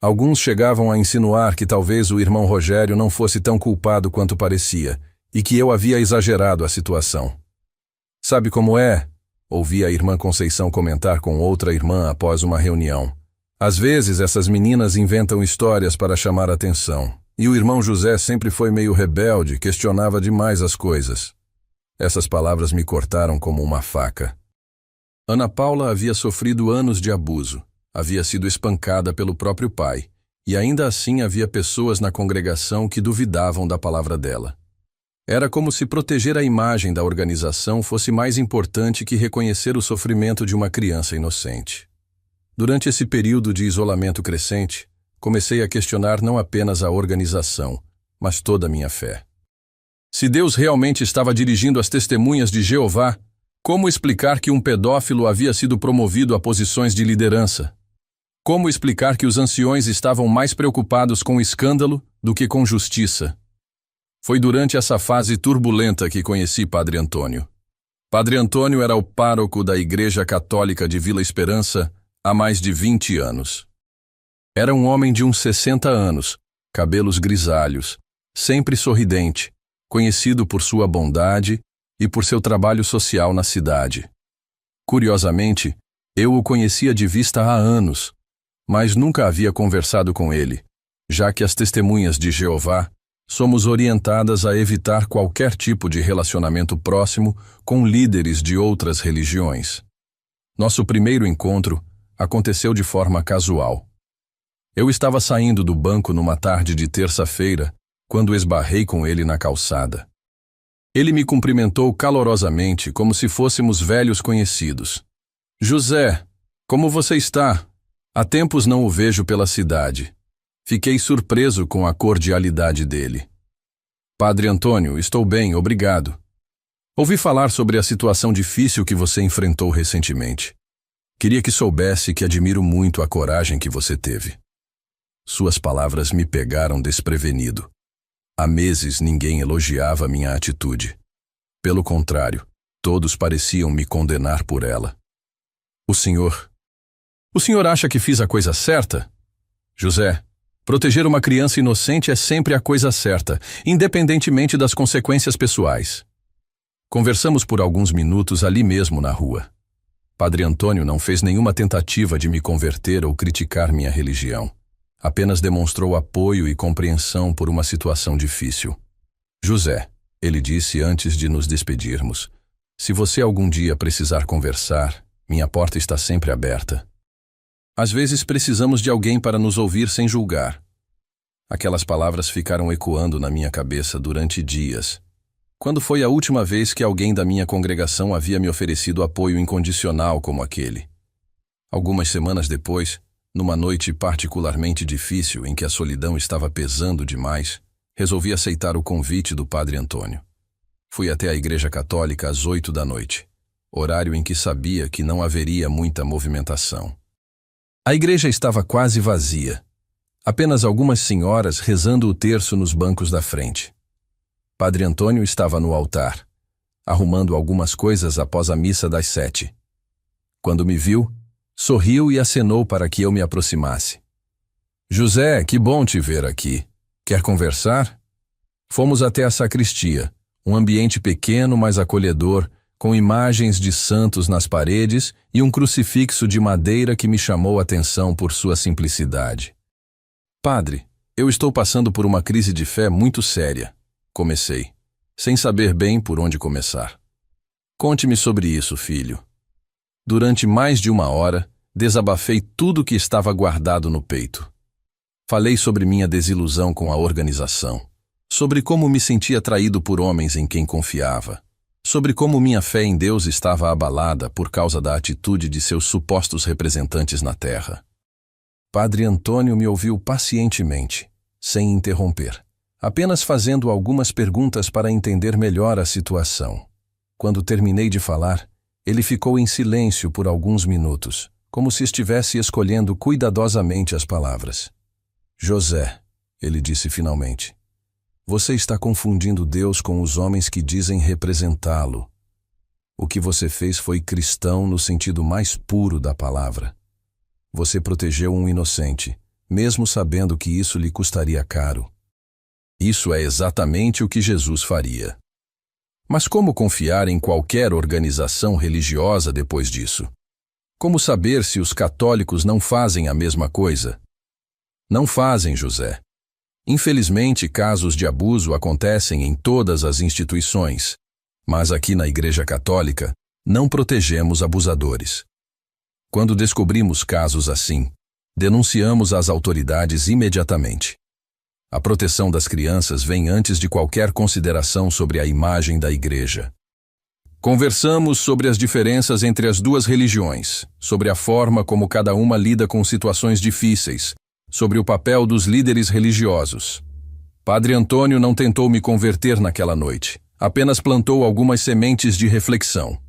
Alguns chegavam a insinuar que talvez o irmão Rogério não fosse tão culpado quanto parecia, e que eu havia exagerado a situação. Sabe como é? Ouvi a irmã Conceição comentar com outra irmã após uma reunião. Às vezes essas meninas inventam histórias para chamar atenção, e o irmão José sempre foi meio rebelde, questionava demais as coisas. Essas palavras me cortaram como uma faca. Ana Paula havia sofrido anos de abuso. Havia sido espancada pelo próprio pai, e ainda assim havia pessoas na congregação que duvidavam da palavra dela. Era como se proteger a imagem da organização fosse mais importante que reconhecer o sofrimento de uma criança inocente. Durante esse período de isolamento crescente, comecei a questionar não apenas a organização, mas toda a minha fé. Se Deus realmente estava dirigindo as testemunhas de Jeová, como explicar que um pedófilo havia sido promovido a posições de liderança? Como explicar que os anciões estavam mais preocupados com escândalo do que com justiça? Foi durante essa fase turbulenta que conheci Padre Antônio. Padre Antônio era o pároco da Igreja Católica de Vila Esperança há mais de 20 anos. Era um homem de uns 60 anos, cabelos grisalhos, sempre sorridente, conhecido por sua bondade e por seu trabalho social na cidade. Curiosamente, eu o conhecia de vista há anos, mas nunca havia conversado com ele, já que as testemunhas de Jeová somos orientadas a evitar qualquer tipo de relacionamento próximo com líderes de outras religiões. Nosso primeiro encontro aconteceu de forma casual. Eu estava saindo do banco numa tarde de terça-feira, quando esbarrei com ele na calçada. Ele me cumprimentou calorosamente, como se fôssemos velhos conhecidos. José, como você está? Há tempos não o vejo pela cidade. Fiquei surpreso com a cordialidade dele. Padre Antônio, estou bem, obrigado. Ouvi falar sobre a situação difícil que você enfrentou recentemente. Queria que soubesse que admiro muito a coragem que você teve. Suas palavras me pegaram desprevenido. Há meses ninguém elogiava minha atitude. Pelo contrário, todos pareciam me condenar por ela. O senhor acha que fiz a coisa certa? José, proteger uma criança inocente é sempre a coisa certa, independentemente das consequências pessoais. Conversamos por alguns minutos ali mesmo na rua. Padre Antônio não fez nenhuma tentativa de me converter ou criticar minha religião. Apenas demonstrou apoio e compreensão por uma situação difícil. José, ele disse antes de nos despedirmos, se você algum dia precisar conversar, minha porta está sempre aberta. Às vezes precisamos de alguém para nos ouvir sem julgar. Aquelas palavras ficaram ecoando na minha cabeça durante dias. Quando foi a última vez que alguém da minha congregação havia me oferecido apoio incondicional como aquele? Algumas semanas depois, numa noite particularmente difícil em que a solidão estava pesando demais, resolvi aceitar o convite do Padre Antônio. Fui até a Igreja Católica às 8 da noite, horário em que sabia que não haveria muita movimentação. A igreja estava quase vazia. Apenas algumas senhoras rezando o terço nos bancos da frente. Padre Antônio estava no altar, arrumando algumas coisas após a missa das 7. Quando me viu, sorriu e acenou para que eu me aproximasse. José, que bom te ver aqui. Quer conversar? Fomos até a sacristia, um ambiente pequeno, mas acolhedor, com imagens de santos nas paredes e um crucifixo de madeira que me chamou a atenção por sua simplicidade. Padre, eu estou passando por uma crise de fé muito séria. Comecei, sem saber bem por onde começar. Conte-me sobre isso, filho. Durante mais de 1 hora, desabafei tudo o que estava guardado no peito. Falei sobre minha desilusão com a organização, sobre como me sentia traído por homens em quem confiava, sobre como minha fé em Deus estava abalada por causa da atitude de seus supostos representantes na terra. Padre Antônio me ouviu pacientemente, sem interromper, apenas fazendo algumas perguntas para entender melhor a situação. Quando terminei de falar, ele ficou em silêncio por alguns minutos, como se estivesse escolhendo cuidadosamente as palavras. José, ele disse finalmente, você está confundindo Deus com os homens que dizem representá-lo. O que você fez foi cristão no sentido mais puro da palavra. Você protegeu um inocente, mesmo sabendo que isso lhe custaria caro. Isso é exatamente o que Jesus faria. Mas como confiar em qualquer organização religiosa depois disso? Como saber se os católicos não fazem a mesma coisa? Não fazem, José. Infelizmente, casos de abuso acontecem em todas as instituições, mas aqui na Igreja Católica não protegemos abusadores. Quando descobrimos casos assim, denunciamos às autoridades imediatamente. A proteção das crianças vem antes de qualquer consideração sobre a imagem da Igreja. Conversamos sobre as diferenças entre as duas religiões, sobre a forma como cada uma lida com situações difíceis, sobre o papel dos líderes religiosos. Padre Antônio não tentou me converter naquela noite, apenas plantou algumas sementes de reflexão.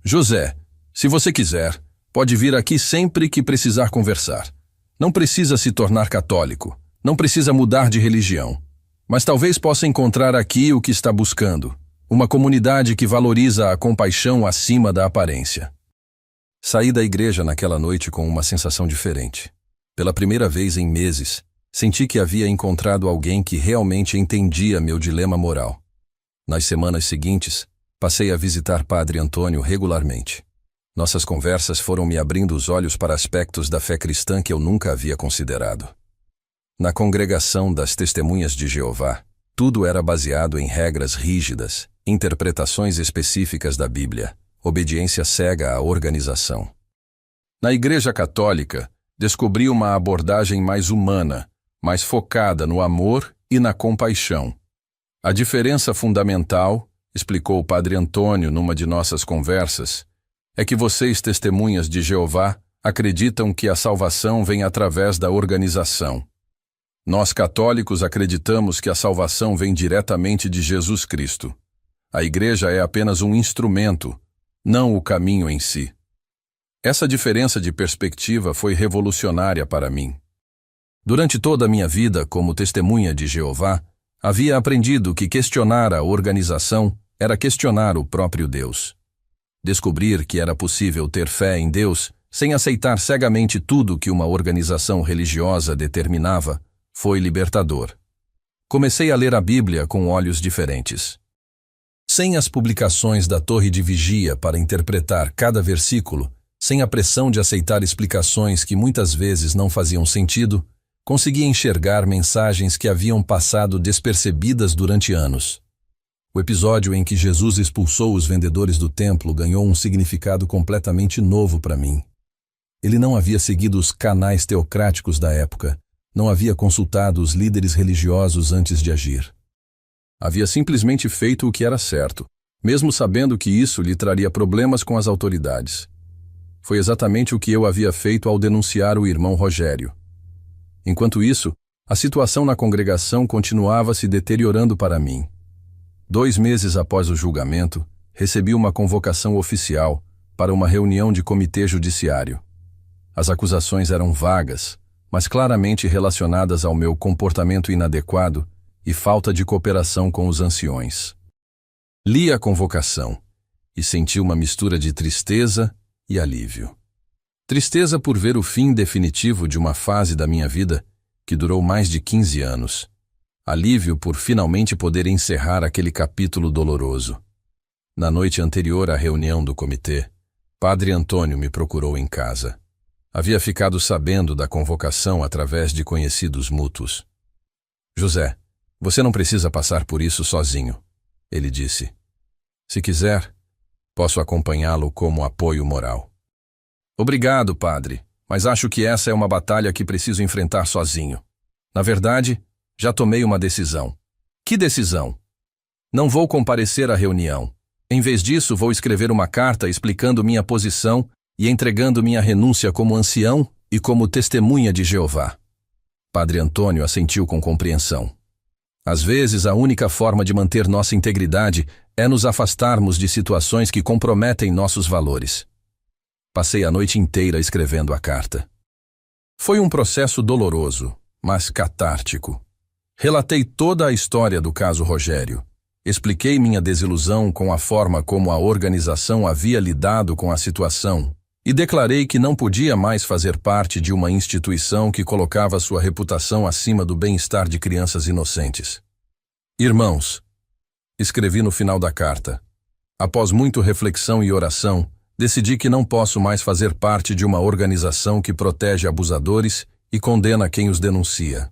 José, se você quiser, pode vir aqui sempre que precisar conversar. Não precisa se tornar católico, não precisa mudar de religião, mas talvez possa encontrar aqui o que está buscando, uma comunidade que valoriza a compaixão acima da aparência. Saí da igreja naquela noite com uma sensação diferente. Pela primeira vez em meses, senti que havia encontrado alguém que realmente entendia meu dilema moral. Nas semanas seguintes, passei a visitar Padre Antônio regularmente. Nossas conversas foram me abrindo os olhos para aspectos da fé cristã que eu nunca havia considerado. Na congregação das Testemunhas de Jeová, tudo era baseado em regras rígidas, interpretações específicas da Bíblia, obediência cega à organização. Na Igreja Católica, descobri uma abordagem mais humana, mais focada no amor e na compaixão. A diferença fundamental, explicou o Padre Antônio numa de nossas conversas, é que vocês, testemunhas de Jeová, acreditam que a salvação vem através da organização. Nós, católicos, acreditamos que a salvação vem diretamente de Jesus Cristo. A Igreja é apenas um instrumento, não o caminho em si. Essa diferença de perspectiva foi revolucionária para mim. Durante toda a minha vida como testemunha de Jeová, havia aprendido que questionar a organização era questionar o próprio Deus. Descobrir que era possível ter fé em Deus sem aceitar cegamente tudo que uma organização religiosa determinava foi libertador. Comecei a ler a Bíblia com olhos diferentes. Sem as publicações da Torre de Vigia para interpretar cada versículo, sem a pressão de aceitar explicações que muitas vezes não faziam sentido, consegui enxergar mensagens que haviam passado despercebidas durante anos. O episódio em que Jesus expulsou os vendedores do templo ganhou um significado completamente novo para mim. Ele não havia seguido os canais teocráticos da época, não havia consultado os líderes religiosos antes de agir. Havia simplesmente feito o que era certo, mesmo sabendo que isso lhe traria problemas com as autoridades. Foi exatamente o que eu havia feito ao denunciar o irmão Rogério. Enquanto isso, a situação na congregação continuava se deteriorando para mim. 2 meses após o julgamento, recebi uma convocação oficial para uma reunião de comitê judiciário. As acusações eram vagas, mas claramente relacionadas ao meu comportamento inadequado e falta de cooperação com os anciões. Li a convocação e senti uma mistura de tristeza e alívio. Tristeza por ver o fim definitivo de uma fase da minha vida que durou mais de 15 anos. Alívio por finalmente poder encerrar aquele capítulo doloroso. Na noite anterior à reunião do comitê, Padre Antônio me procurou em casa. Havia ficado sabendo da convocação através de conhecidos mútuos. José, você não precisa passar por isso sozinho, ele disse. Se quiser, Posso acompanhá-lo como apoio moral. Obrigado, padre, mas acho que essa é uma batalha que preciso enfrentar sozinho. Na verdade, já tomei uma decisão. Que decisão? Não vou comparecer à reunião. Em vez disso, vou escrever uma carta explicando minha posição e entregando minha renúncia como ancião e como testemunha de Jeová. Padre Antônio assentiu com compreensão. Às vezes, a única forma de manter nossa integridade é nos afastarmos de situações que comprometem nossos valores. Passei a noite inteira escrevendo a carta. Foi um processo doloroso, mas catártico. Relatei toda a história do caso Rogério. Expliquei minha desilusão com a forma como a organização havia lidado com a situação e declarei que não podia mais fazer parte de uma instituição que colocava sua reputação acima do bem-estar de crianças inocentes. Irmãos, escrevi no final da carta, após muita reflexão e oração, decidi que não posso mais fazer parte de uma organização que protege abusadores e condena quem os denuncia.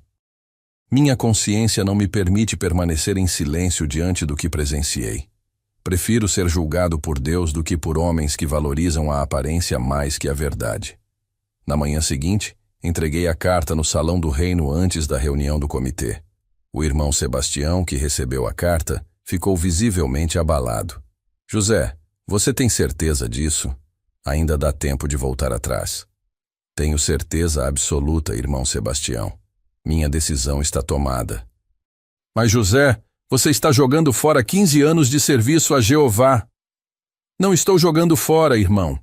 Minha consciência não me permite permanecer em silêncio diante do que presenciei. Prefiro ser julgado por Deus do que por homens que valorizam a aparência mais que a verdade. Na manhã seguinte, entreguei a carta no salão do reino antes da reunião do comitê. O irmão Sebastião, que recebeu a carta, ficou visivelmente abalado. José, você tem certeza disso? Ainda dá tempo de voltar atrás. Tenho certeza absoluta, irmão Sebastião. Minha decisão está tomada. Mas José, você está jogando fora 15 anos de serviço a Jeová. Não estou jogando fora, irmão.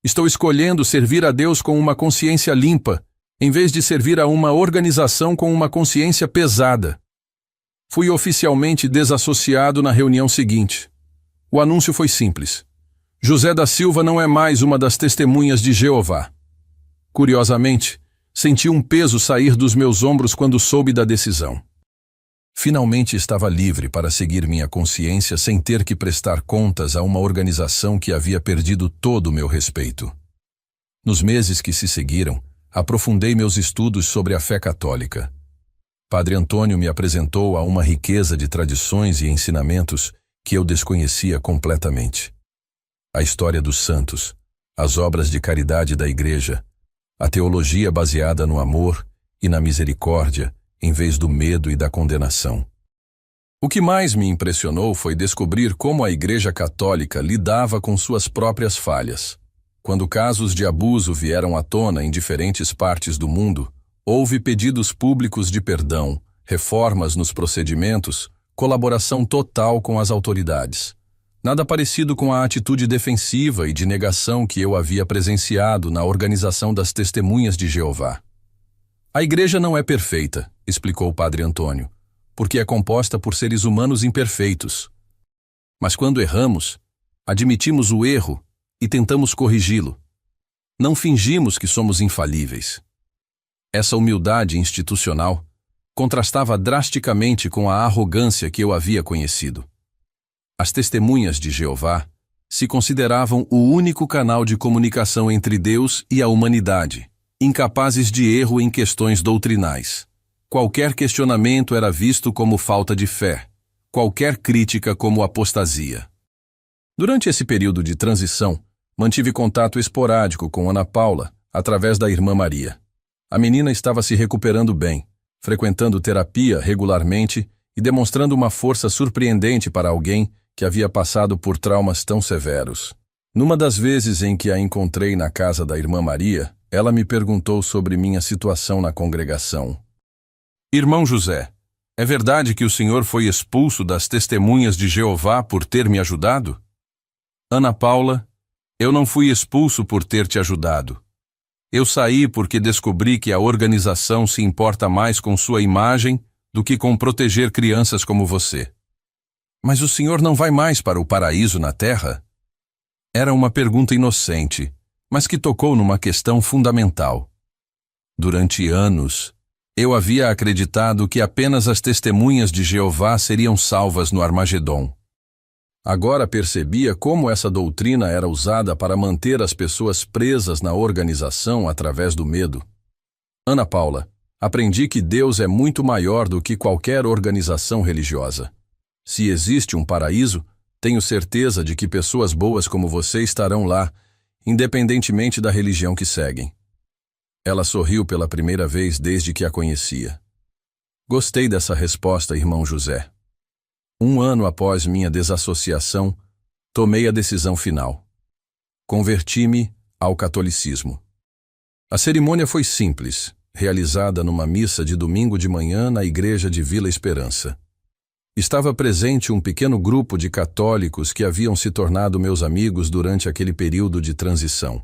Estou escolhendo servir a Deus com uma consciência limpa, em vez de servir a uma organização com uma consciência pesada. Fui oficialmente desassociado na reunião seguinte. O anúncio foi simples. José da Silva não é mais uma das testemunhas de Jeová. Curiosamente, senti um peso sair dos meus ombros quando soube da decisão. Finalmente estava livre para seguir minha consciência sem ter que prestar contas a uma organização que havia perdido todo o meu respeito. Nos meses que se seguiram, aprofundei meus estudos sobre a fé católica. Padre Antônio me apresentou a uma riqueza de tradições e ensinamentos que eu desconhecia completamente. A história dos santos, as obras de caridade da Igreja, a teologia baseada no amor e na misericórdia, em vez do medo e da condenação. O que mais me impressionou foi descobrir como a Igreja Católica lidava com suas próprias falhas. Quando casos de abuso vieram à tona em diferentes partes do mundo, houve pedidos públicos de perdão, reformas nos procedimentos, colaboração total com as autoridades. Nada parecido com a atitude defensiva e de negação que eu havia presenciado na organização das Testemunhas de Jeová. A igreja não é perfeita, explicou o Padre Antônio, porque é composta por seres humanos imperfeitos. Mas quando erramos, admitimos o erro e tentamos corrigi-lo. Não fingimos que somos infalíveis. Essa humildade institucional contrastava drasticamente com a arrogância que eu havia conhecido. As Testemunhas de Jeová se consideravam o único canal de comunicação entre Deus e a humanidade, incapazes de erro em questões doutrinais. Qualquer questionamento era visto como falta de fé, qualquer crítica como apostasia. Durante esse período de transição, mantive contato esporádico com Ana Paula, através da irmã Maria. A menina estava se recuperando bem, frequentando terapia regularmente e demonstrando uma força surpreendente para alguém que havia passado por traumas tão severos. Numa das vezes em que a encontrei na casa da irmã Maria, ela me perguntou sobre minha situação na congregação. Irmão José, é verdade que o senhor foi expulso das Testemunhas de Jeová por ter me ajudado? Ana Paula, eu não fui expulso por ter te ajudado. Eu saí porque descobri que a organização se importa mais com sua imagem do que com proteger crianças como você. Mas o senhor não vai mais para o paraíso na terra? Era uma pergunta inocente, mas que tocou numa questão fundamental. Durante anos, eu havia acreditado que apenas as Testemunhas de Jeová seriam salvas no Armagedom. Agora percebia como essa doutrina era usada para manter as pessoas presas na organização através do medo. Ana Paula, aprendi que Deus é muito maior do que qualquer organização religiosa. Se existe um paraíso, Tenho certeza de que pessoas boas como você estarão lá, independentemente da religião que seguem. Ela sorriu pela primeira vez desde que a conhecia. Gostei dessa resposta, irmão José. 1 ano após minha desassociação, tomei a decisão final. Converti-me ao catolicismo. A cerimônia foi simples, realizada numa missa de domingo de manhã na igreja de Vila Esperança. Estava presente um pequeno grupo de católicos que haviam se tornado meus amigos durante aquele período de transição.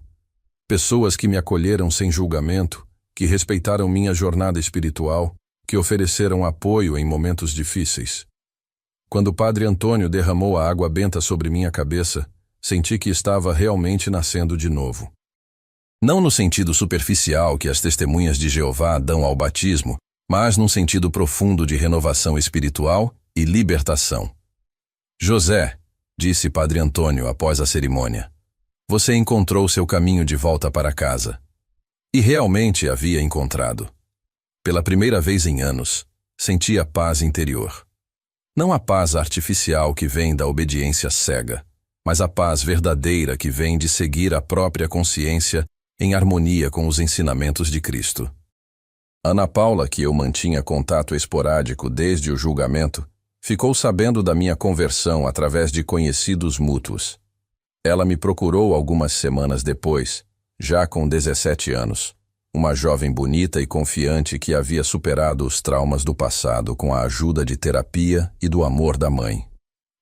Pessoas que me acolheram sem julgamento, que respeitaram minha jornada espiritual, que ofereceram apoio em momentos difíceis. Quando o padre Antônio derramou a água benta sobre minha cabeça, senti que estava realmente nascendo de novo. Não no sentido superficial que as testemunhas de Jeová dão ao batismo, mas num sentido profundo de renovação espiritual e libertação. José, disse padre Antônio após a cerimônia, você encontrou seu caminho de volta para casa. E realmente havia encontrado. Pela primeira vez em anos, senti a paz interior. Não a paz artificial que vem da obediência cega, mas a paz verdadeira que vem de seguir a própria consciência em harmonia com os ensinamentos de Cristo. Ana Paula, que eu mantinha contato esporádico desde o julgamento, ficou sabendo da minha conversão através de conhecidos mútuos. Ela me procurou algumas semanas depois, já com 17 anos, uma jovem bonita e confiante que havia superado os traumas do passado com a ajuda de terapia e do amor da mãe.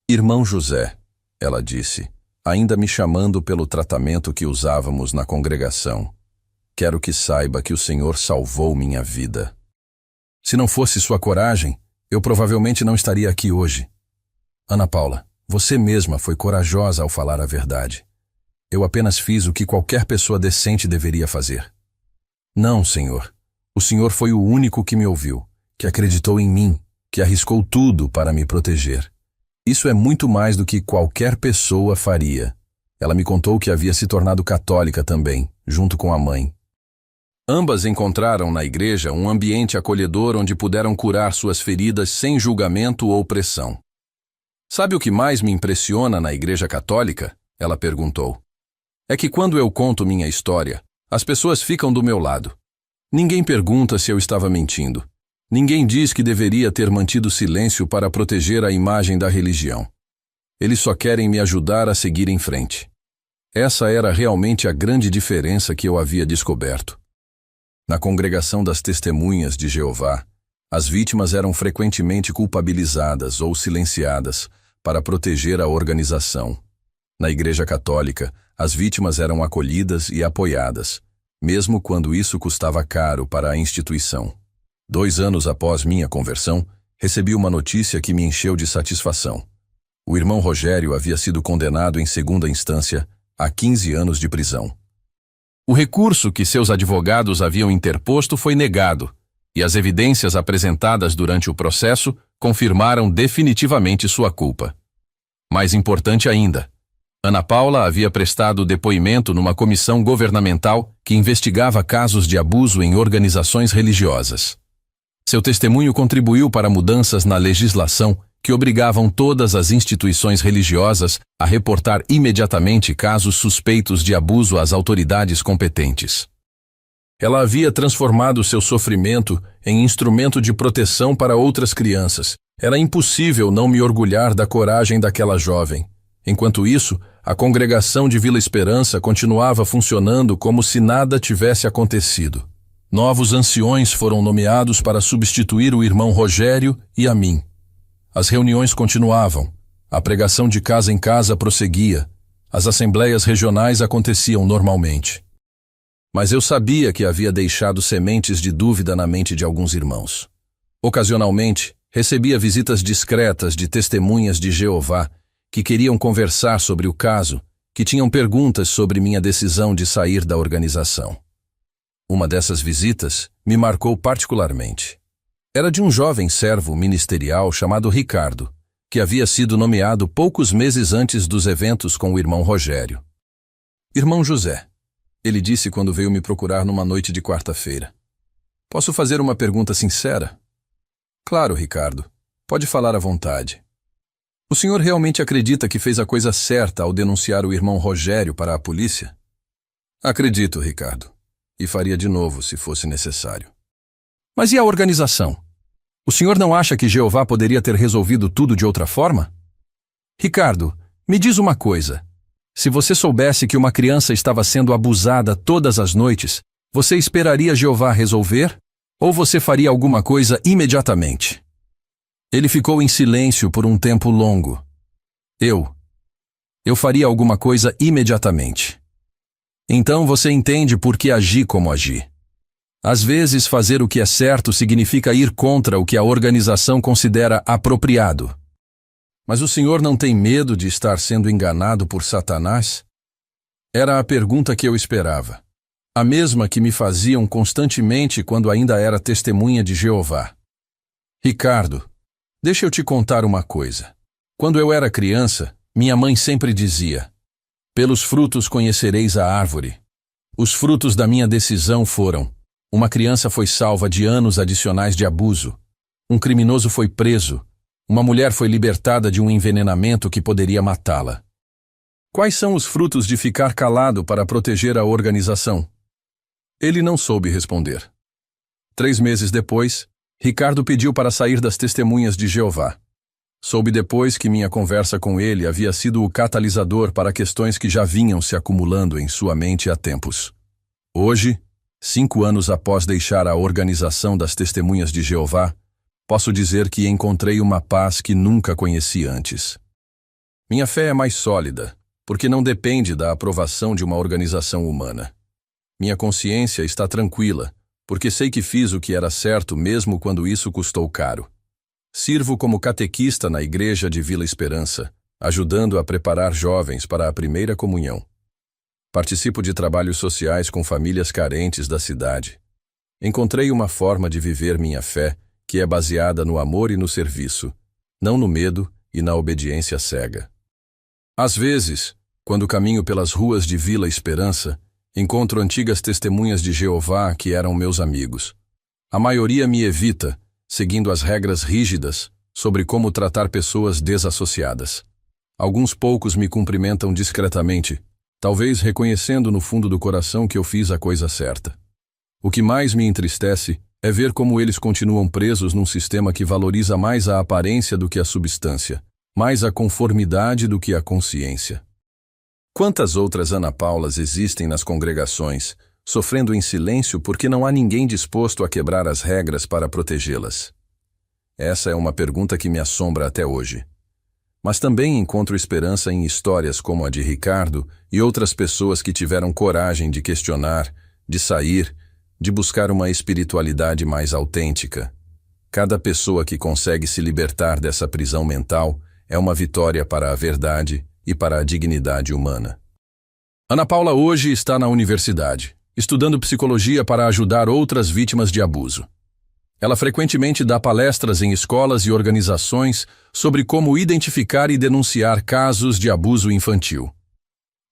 Irmão José, ela disse, ainda me chamando pelo tratamento que usávamos na congregação. Quero que saiba que o Senhor salvou minha vida. Se não fosse sua coragem, eu provavelmente não estaria aqui hoje. Ana Paula, você mesma foi corajosa ao falar a verdade. Eu apenas fiz o que qualquer pessoa decente deveria fazer. Não, Senhor. O Senhor foi o único que me ouviu, que acreditou em mim, que arriscou tudo para me proteger. Isso é muito mais do que qualquer pessoa faria. Ela me contou que havia se tornado católica também, junto com a mãe. Ambas encontraram na igreja um ambiente acolhedor onde puderam curar suas feridas sem julgamento ou pressão. Sabe o que mais me impressiona na igreja católica? Ela perguntou. É que quando eu conto minha história, as pessoas ficam do meu lado. Ninguém pergunta se eu estava mentindo. Ninguém diz que deveria ter mantido silêncio para proteger a imagem da religião. Eles só querem me ajudar a seguir em frente. Essa era realmente a grande diferença que eu havia descoberto. Na congregação das Testemunhas de Jeová, as vítimas eram frequentemente culpabilizadas ou silenciadas para proteger a organização. Na Igreja Católica, as vítimas eram acolhidas e apoiadas, mesmo quando isso custava caro para a instituição. 2 anos após minha conversão, recebi uma notícia que me encheu de satisfação. O irmão Rogério havia sido condenado em segunda instância a 15 anos de prisão. O recurso que seus advogados haviam interposto foi negado, e as evidências apresentadas durante o processo confirmaram definitivamente sua culpa. Mais importante ainda, Ana Paula havia prestado depoimento numa comissão governamental que investigava casos de abuso em organizações religiosas. Seu testemunho contribuiu para mudanças na legislação que obrigavam todas as instituições religiosas a reportar imediatamente casos suspeitos de abuso às autoridades competentes. Ela havia transformado seu sofrimento em instrumento de proteção para outras crianças. Era impossível não me orgulhar da coragem daquela jovem. Enquanto isso, a congregação de Vila Esperança continuava funcionando como se nada tivesse acontecido. Novos anciões foram nomeados para substituir o irmão Rogério e a mim. As reuniões continuavam, a pregação de casa em casa prosseguia, as assembleias regionais aconteciam normalmente. Mas eu sabia que havia deixado sementes de dúvida na mente de alguns irmãos. Ocasionalmente, recebia visitas discretas de testemunhas de Jeová que queriam conversar sobre o caso, que tinham perguntas sobre minha decisão de sair da organização. Uma dessas visitas me marcou particularmente. Era de um jovem servo ministerial chamado Ricardo, que havia sido nomeado poucos meses antes dos eventos com o irmão Rogério. Irmão José, ele disse quando veio me procurar numa noite de quarta-feira. Posso fazer uma pergunta sincera? Claro, Ricardo. Pode falar à vontade. O senhor realmente acredita que fez a coisa certa ao denunciar o irmão Rogério para a polícia? Acredito, Ricardo. E faria de novo se fosse necessário. Mas e a organização? O senhor não acha que Jeová poderia ter resolvido tudo de outra forma? Ricardo, me diz uma coisa. Se você soubesse que uma criança estava sendo abusada todas as noites, você esperaria Jeová resolver? Ou você faria alguma coisa imediatamente? Ele ficou em silêncio por um tempo longo. Eu faria alguma coisa imediatamente. Então você entende por que agi como agi. Às vezes, fazer o que é certo significa ir contra o que a organização considera apropriado. Mas o senhor não tem medo de estar sendo enganado por Satanás? Era a pergunta que eu esperava. A mesma que me faziam constantemente quando ainda era testemunha de Jeová. Ricardo, deixa eu te contar uma coisa. Quando eu era criança, minha mãe sempre dizia: pelos frutos conhecereis a árvore. Os frutos da minha decisão foram: uma criança foi salva de anos adicionais de abuso, um criminoso foi preso, uma mulher foi libertada de um envenenamento que poderia matá-la. Quais são os frutos de ficar calado para proteger a organização? Ele não soube responder. 3 meses depois, Ricardo pediu para sair das testemunhas de Jeová. Soube depois que minha conversa com ele havia sido o catalisador para questões que já vinham se acumulando em sua mente há tempos. Hoje, 5 anos após deixar a organização das Testemunhas de Jeová, posso dizer que encontrei uma paz que nunca conheci antes. Minha fé é mais sólida, porque não depende da aprovação de uma organização humana. Minha consciência está tranquila, porque sei que fiz o que era certo mesmo quando isso custou caro. Sirvo como catequista na igreja de Vila Esperança, ajudando a preparar jovens para a primeira comunhão. Participo de trabalhos sociais com famílias carentes da cidade. Encontrei uma forma de viver minha fé que é baseada no amor e no serviço, não no medo e na obediência cega. Às vezes, quando caminho pelas ruas de Vila Esperança, encontro antigas testemunhas de Jeová que eram meus amigos. A maioria me evita, seguindo as regras rígidas sobre como tratar pessoas desassociadas. Alguns poucos me cumprimentam discretamente, talvez reconhecendo no fundo do coração que eu fiz a coisa certa. O que mais me entristece é ver como eles continuam presos num sistema que valoriza mais a aparência do que a substância, mais a conformidade do que a consciência. Quantas outras Ana Paulas existem nas congregações, sofrendo em silêncio porque não há ninguém disposto a quebrar as regras para protegê-las? Essa é uma pergunta que me assombra até hoje. Mas também encontro esperança em histórias como a de Ricardo e outras pessoas que tiveram coragem de questionar, de sair, de buscar uma espiritualidade mais autêntica. Cada pessoa que consegue se libertar dessa prisão mental é uma vitória para a verdade e para a dignidade humana. Ana Paula hoje está na universidade, estudando psicologia para ajudar outras vítimas de abuso. Ela frequentemente dá palestras em escolas e organizações sobre como identificar e denunciar casos de abuso infantil.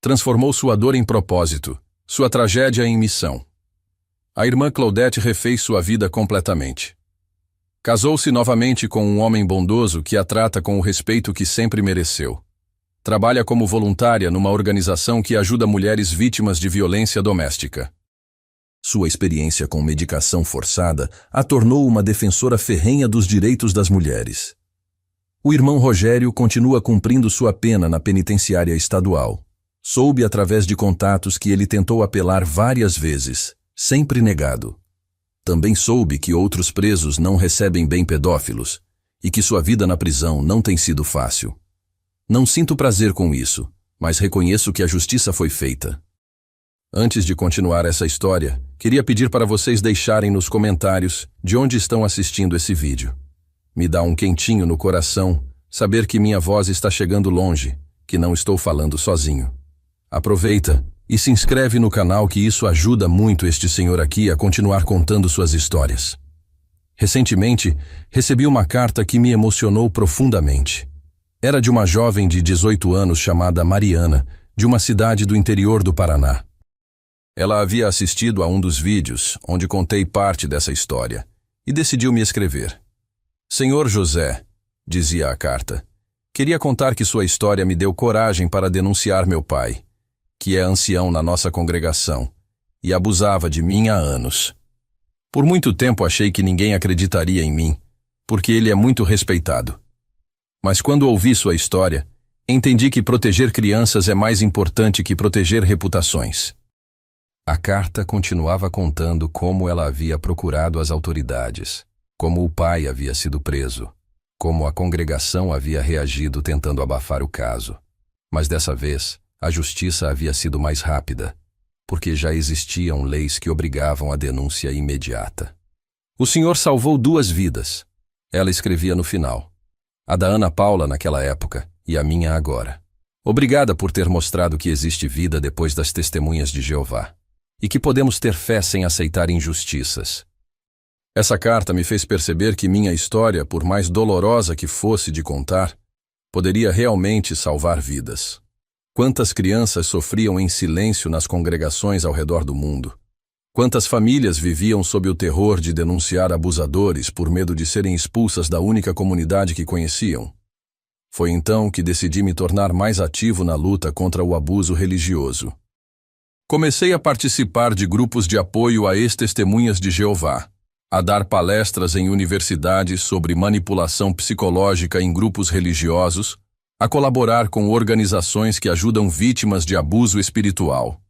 Transformou sua dor em propósito, sua tragédia em missão. A irmã Claudete refez sua vida completamente. Casou-se novamente com um homem bondoso que a trata com o respeito que sempre mereceu. Trabalha como voluntária numa organização que ajuda mulheres vítimas de violência doméstica. Sua experiência com medicação forçada a tornou uma defensora ferrenha dos direitos das mulheres. O irmão Rogério continua cumprindo sua pena na penitenciária estadual. Soube através de contatos que ele tentou apelar várias vezes, sempre negado. Também soube que outros presos não recebem bem pedófilos e que sua vida na prisão não tem sido fácil. Não sinto prazer com isso, mas reconheço que a justiça foi feita. Antes de continuar essa história, queria pedir para vocês deixarem nos comentários de onde estão assistindo esse vídeo. Me dá um quentinho no coração saber que minha voz está chegando longe, que não estou falando sozinho. Aproveita e se inscreve no canal, que isso ajuda muito este senhor aqui a continuar contando suas histórias. Recentemente, recebi uma carta que me emocionou profundamente. Era de uma jovem de 18 anos chamada Mariana, de uma cidade do interior do Paraná. Ela havia assistido a um dos vídeos onde contei parte dessa história e decidiu me escrever. Senhor José, dizia a carta, Queria contar que sua história me deu coragem para denunciar meu pai, que é ancião na nossa congregação, e abusava de mim há anos. Por muito tempo achei que ninguém acreditaria em mim, porque ele é muito respeitado. Mas quando ouvi sua história, entendi que proteger crianças é mais importante que proteger reputações. A carta continuava contando como ela havia procurado as autoridades, como o pai havia sido preso, como a congregação havia reagido tentando abafar o caso. Mas dessa vez, a justiça havia sido mais rápida, porque já existiam leis que obrigavam a denúncia imediata. O senhor salvou 2 vidas. Ela escrevia no final. A da Ana Paula naquela época e a minha agora. Obrigada por ter mostrado que existe vida depois das testemunhas de Jeová, e que podemos ter fé sem aceitar injustiças. Essa carta me fez perceber que minha história, por mais dolorosa que fosse de contar, poderia realmente salvar vidas. Quantas crianças sofriam em silêncio nas congregações ao redor do mundo? Quantas famílias viviam sob o terror de denunciar abusadores por medo de serem expulsas da única comunidade que conheciam? Foi então que decidi me tornar mais ativo na luta contra o abuso religioso. Comecei a participar de grupos de apoio a ex-testemunhas de Jeová, a dar palestras em universidades sobre manipulação psicológica em grupos religiosos, a colaborar com organizações que ajudam vítimas de abuso espiritual.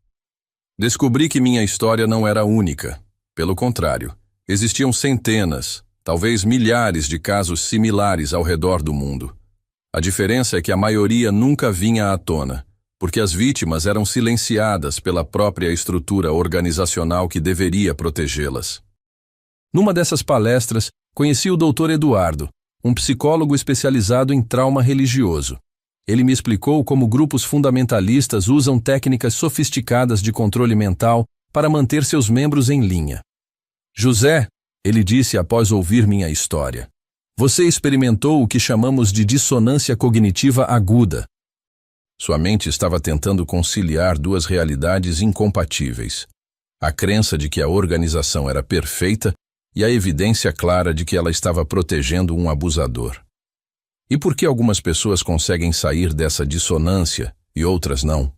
Descobri que minha história não era única. Pelo contrário, existiam centenas, talvez milhares de casos similares ao redor do mundo. A diferença é que a maioria nunca vinha à tona, porque as vítimas eram silenciadas pela própria estrutura organizacional que deveria protegê-las. Numa dessas palestras, conheci o Dr. Eduardo, um psicólogo especializado em trauma religioso. Ele me explicou como grupos fundamentalistas usam técnicas sofisticadas de controle mental para manter seus membros em linha. José, ele disse após ouvir minha história, você experimentou o que chamamos de dissonância cognitiva aguda. Sua mente estava tentando conciliar 2 realidades incompatíveis: a crença de que a organização era perfeita e a evidência clara de que ela estava protegendo um abusador. E por que algumas pessoas conseguem sair dessa dissonância e outras não?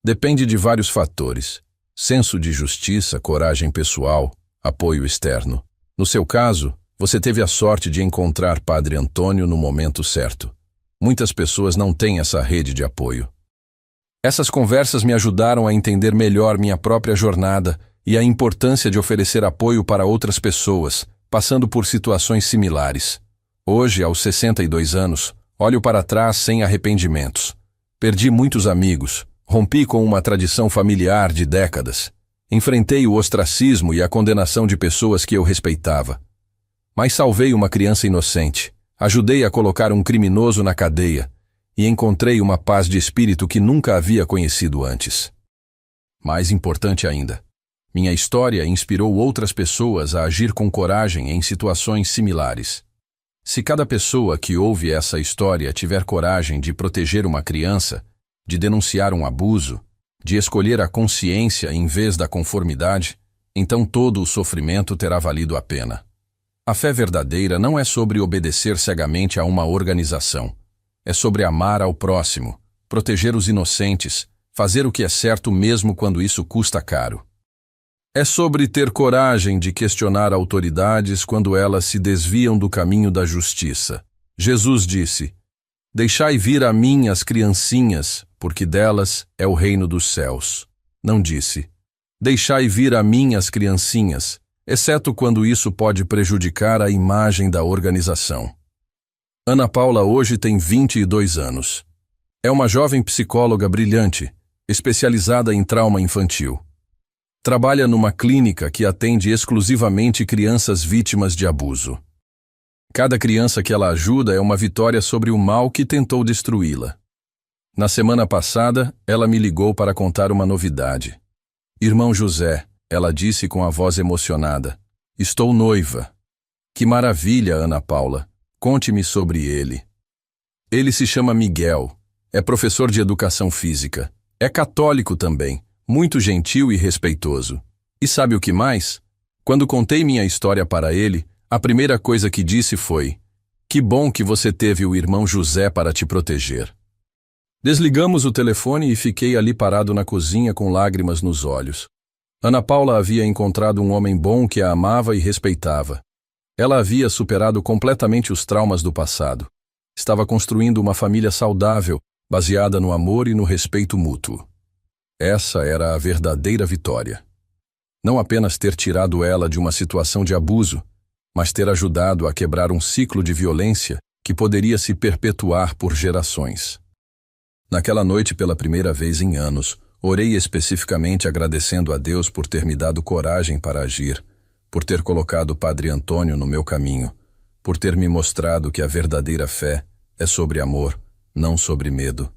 Depende de vários fatores: senso de justiça, coragem pessoal, apoio externo. No seu caso, você teve a sorte de encontrar Padre Antônio no momento certo. Muitas pessoas não têm essa rede de apoio. Essas conversas me ajudaram a entender melhor minha própria jornada e a importância de oferecer apoio para outras pessoas, passando por situações similares. Hoje, aos 62 anos, olho para trás sem arrependimentos. Perdi muitos amigos, rompi com uma tradição familiar de décadas. Enfrentei o ostracismo e a condenação de pessoas que eu respeitava. Mas salvei uma criança inocente, ajudei a colocar um criminoso na cadeia e encontrei uma paz de espírito que nunca havia conhecido antes. Mais importante ainda, minha história inspirou outras pessoas a agir com coragem em situações similares. Se cada pessoa que ouve essa história tiver coragem de proteger uma criança, de denunciar um abuso, de escolher a consciência em vez da conformidade, então todo o sofrimento terá valido a pena. A fé verdadeira não é sobre obedecer cegamente a uma organização. É sobre amar ao próximo, proteger os inocentes, fazer o que é certo mesmo quando isso custa caro. É sobre ter coragem de questionar autoridades quando elas se desviam do caminho da justiça. Jesus disse: deixai vir a mim as criancinhas, porque delas é o reino dos céus. Não disse: deixai vir a mim as criancinhas, exceto quando isso pode prejudicar a imagem da organização. Ana Paula hoje tem 22 anos. É uma jovem psicóloga brilhante, especializada em trauma infantil. Trabalha numa clínica que atende exclusivamente crianças vítimas de abuso. Cada criança que ela ajuda é uma vitória sobre o mal que tentou destruí-la. Na semana passada, ela me ligou para contar uma novidade. Irmão José, ela disse com a voz emocionada, estou noiva. Que maravilha, Ana Paula. Conte-me sobre ele. Ele se chama Miguel, é professor de educação física. É católico também, muito gentil e respeitoso. E sabe o que mais? Quando contei minha história para ele, a primeira coisa que disse foi: Que bom que você teve o irmão José para te proteger. Desligamos o telefone e fiquei ali parado na cozinha com lágrimas nos olhos. Ana Paula havia encontrado um homem bom que a amava e respeitava. Ela havia superado completamente os traumas do passado. Estava construindo uma família saudável, baseada no amor e no respeito mútuo. Essa era a verdadeira vitória. Não apenas ter tirado ela de uma situação de abuso, mas ter ajudado a quebrar um ciclo de violência que poderia se perpetuar por gerações. Naquela noite, pela primeira vez em anos, orei especificamente agradecendo a Deus por ter me dado coragem para agir, por ter colocado o Padre Antônio no meu caminho, por ter me mostrado que a verdadeira fé é sobre amor, não sobre medo.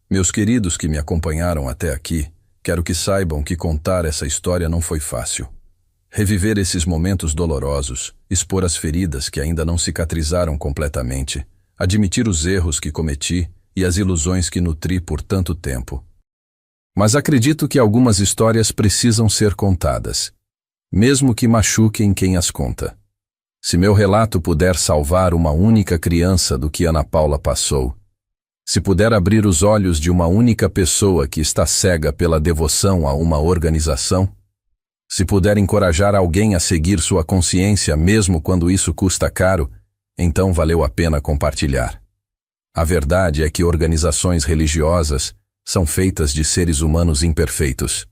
Meus queridos que me acompanharam até aqui, quero que saibam que contar essa história não foi fácil. Reviver esses momentos dolorosos, expor as feridas que ainda não cicatrizaram completamente, admitir os erros que cometi e as ilusões que nutri por tanto tempo. Mas acredito que algumas histórias precisam ser contadas, mesmo que machuquem quem as conta. Se meu relato puder salvar uma única criança do que Ana Paula passou, se puder abrir os olhos de uma única pessoa que está cega pela devoção a uma organização, se puder encorajar alguém a seguir sua consciência mesmo quando isso custa caro, então valeu a pena compartilhar. A verdade é que organizações religiosas são feitas de seres humanos imperfeitos.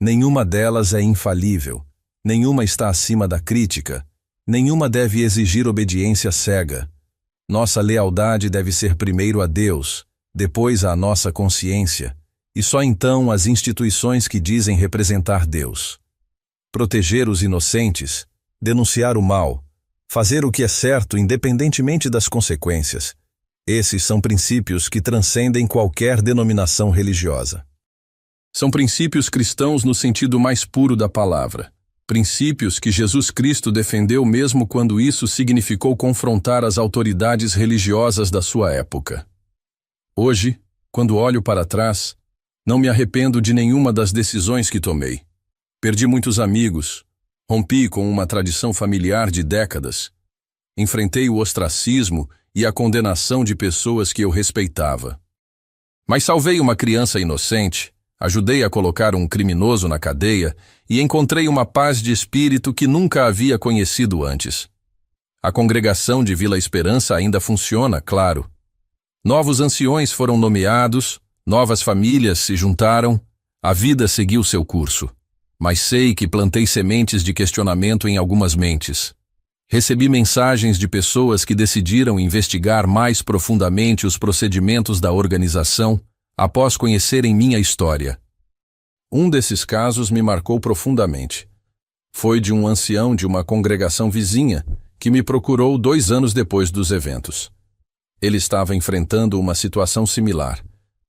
Nenhuma delas é infalível, nenhuma está acima da crítica, nenhuma deve exigir obediência cega. Nossa lealdade deve ser primeiro a Deus, depois à nossa consciência, e só então às instituições que dizem representar Deus. Proteger os inocentes, denunciar o mal, fazer o que é certo independentemente das consequências. Esses são princípios que transcendem qualquer denominação religiosa. São princípios cristãos no sentido mais puro da palavra. Princípios que Jesus Cristo defendeu mesmo quando isso significou confrontar as autoridades religiosas da sua época. Hoje, quando olho para trás, não me arrependo de nenhuma das decisões que tomei. Perdi muitos amigos, rompi com uma tradição familiar de décadas, enfrentei o ostracismo e a condenação de pessoas que eu respeitava. Mas salvei uma criança inocente, ajudei a colocar um criminoso na cadeia e encontrei uma paz de espírito que nunca havia conhecido antes. A congregação de Vila Esperança ainda funciona, claro. Novos anciões foram nomeados, novas famílias se juntaram, a vida seguiu seu curso. Mas sei que plantei sementes de questionamento em algumas mentes. Recebi mensagens de pessoas que decidiram investigar mais profundamente os procedimentos da organização após conhecerem minha história. Um desses casos me marcou profundamente. Foi de um ancião de uma congregação vizinha que me procurou 2 anos depois dos eventos. Ele estava enfrentando uma situação similar.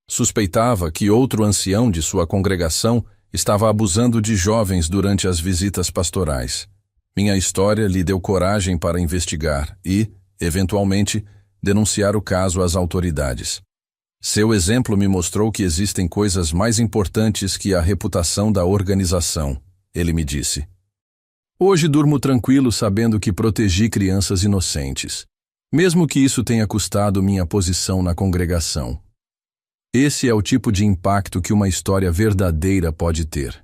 Suspeitava que outro ancião de sua congregação estava abusando de jovens durante as visitas pastorais. Minha história lhe deu coragem para investigar e, eventualmente, denunciar o caso às autoridades. Seu exemplo me mostrou que existem coisas mais importantes que a reputação da organização, ele me disse. Hoje durmo tranquilo sabendo que protegi crianças inocentes, mesmo que isso tenha custado minha posição na congregação. Esse é o tipo de impacto que uma história verdadeira pode ter.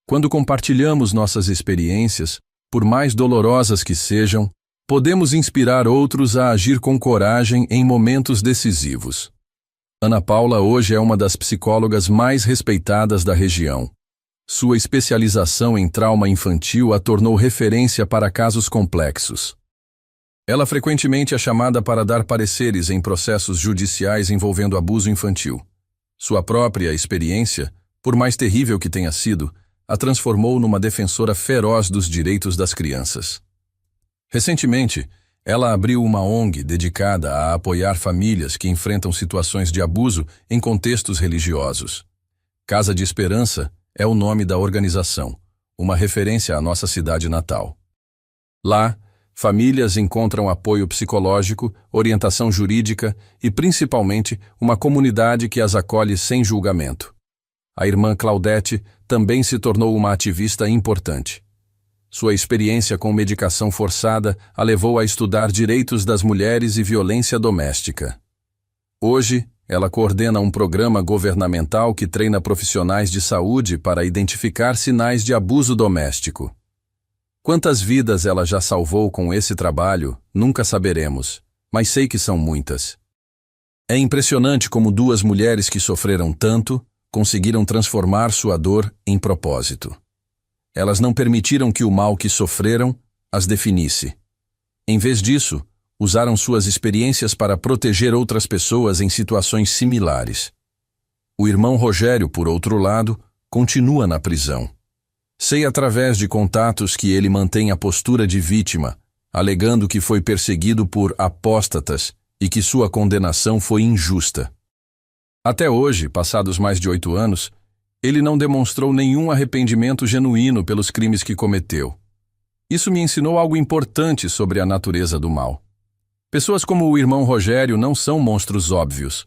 Quando compartilhamos nossas experiências, por mais dolorosas que sejam, podemos inspirar outros a agir com coragem em momentos decisivos. Ana Paula hoje é uma das psicólogas mais respeitadas da região. Sua especialização em trauma infantil a tornou referência para casos complexos. Ela frequentemente é chamada para dar pareceres em processos judiciais envolvendo abuso infantil. Sua própria experiência, por mais terrível que tenha sido, a transformou numa defensora feroz dos direitos das crianças. Recentemente, ela abriu uma ONG dedicada a apoiar famílias que enfrentam situações de abuso em contextos religiosos. Casa de Esperança é o nome da organização, uma referência à nossa cidade natal. Lá, famílias encontram apoio psicológico, orientação jurídica e, principalmente, uma comunidade que as acolhe sem julgamento. A irmã Claudete também se tornou uma ativista importante. Sua experiência com medicação forçada a levou a estudar direitos das mulheres e violência doméstica. Hoje, ela coordena um programa governamental que treina profissionais de saúde para identificar sinais de abuso doméstico. Quantas vidas ela já salvou com esse trabalho, nunca saberemos, mas sei que são muitas. É impressionante como duas mulheres que sofreram tanto conseguiram transformar sua dor em propósito. Elas não permitiram que o mal que sofreram as definisse. Em vez disso, usaram suas experiências para proteger outras pessoas em situações similares. O irmão Rogério, por outro lado, continua na prisão. Sei através de contatos que ele mantém a postura de vítima, alegando que foi perseguido por apóstatas e que sua condenação foi injusta. Até hoje, passados mais de 8 anos, ele não demonstrou nenhum arrependimento genuíno pelos crimes que cometeu. Isso me ensinou algo importante sobre a natureza do mal. Pessoas como o irmão Rogério não são monstros óbvios.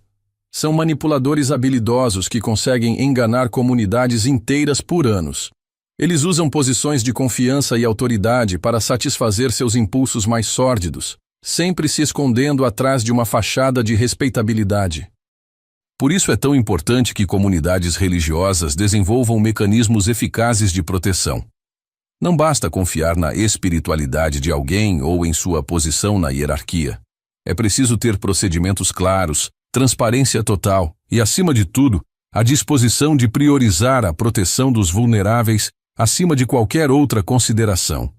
São manipuladores habilidosos que conseguem enganar comunidades inteiras por anos. Eles usam posições de confiança e autoridade para satisfazer seus impulsos mais sórdidos, sempre se escondendo atrás de uma fachada de respeitabilidade. Por isso é tão importante que comunidades religiosas desenvolvam mecanismos eficazes de proteção. Não basta confiar na espiritualidade de alguém ou em sua posição na hierarquia. É preciso ter procedimentos claros, transparência total e, acima de tudo, a disposição de priorizar a proteção dos vulneráveis acima de qualquer outra consideração.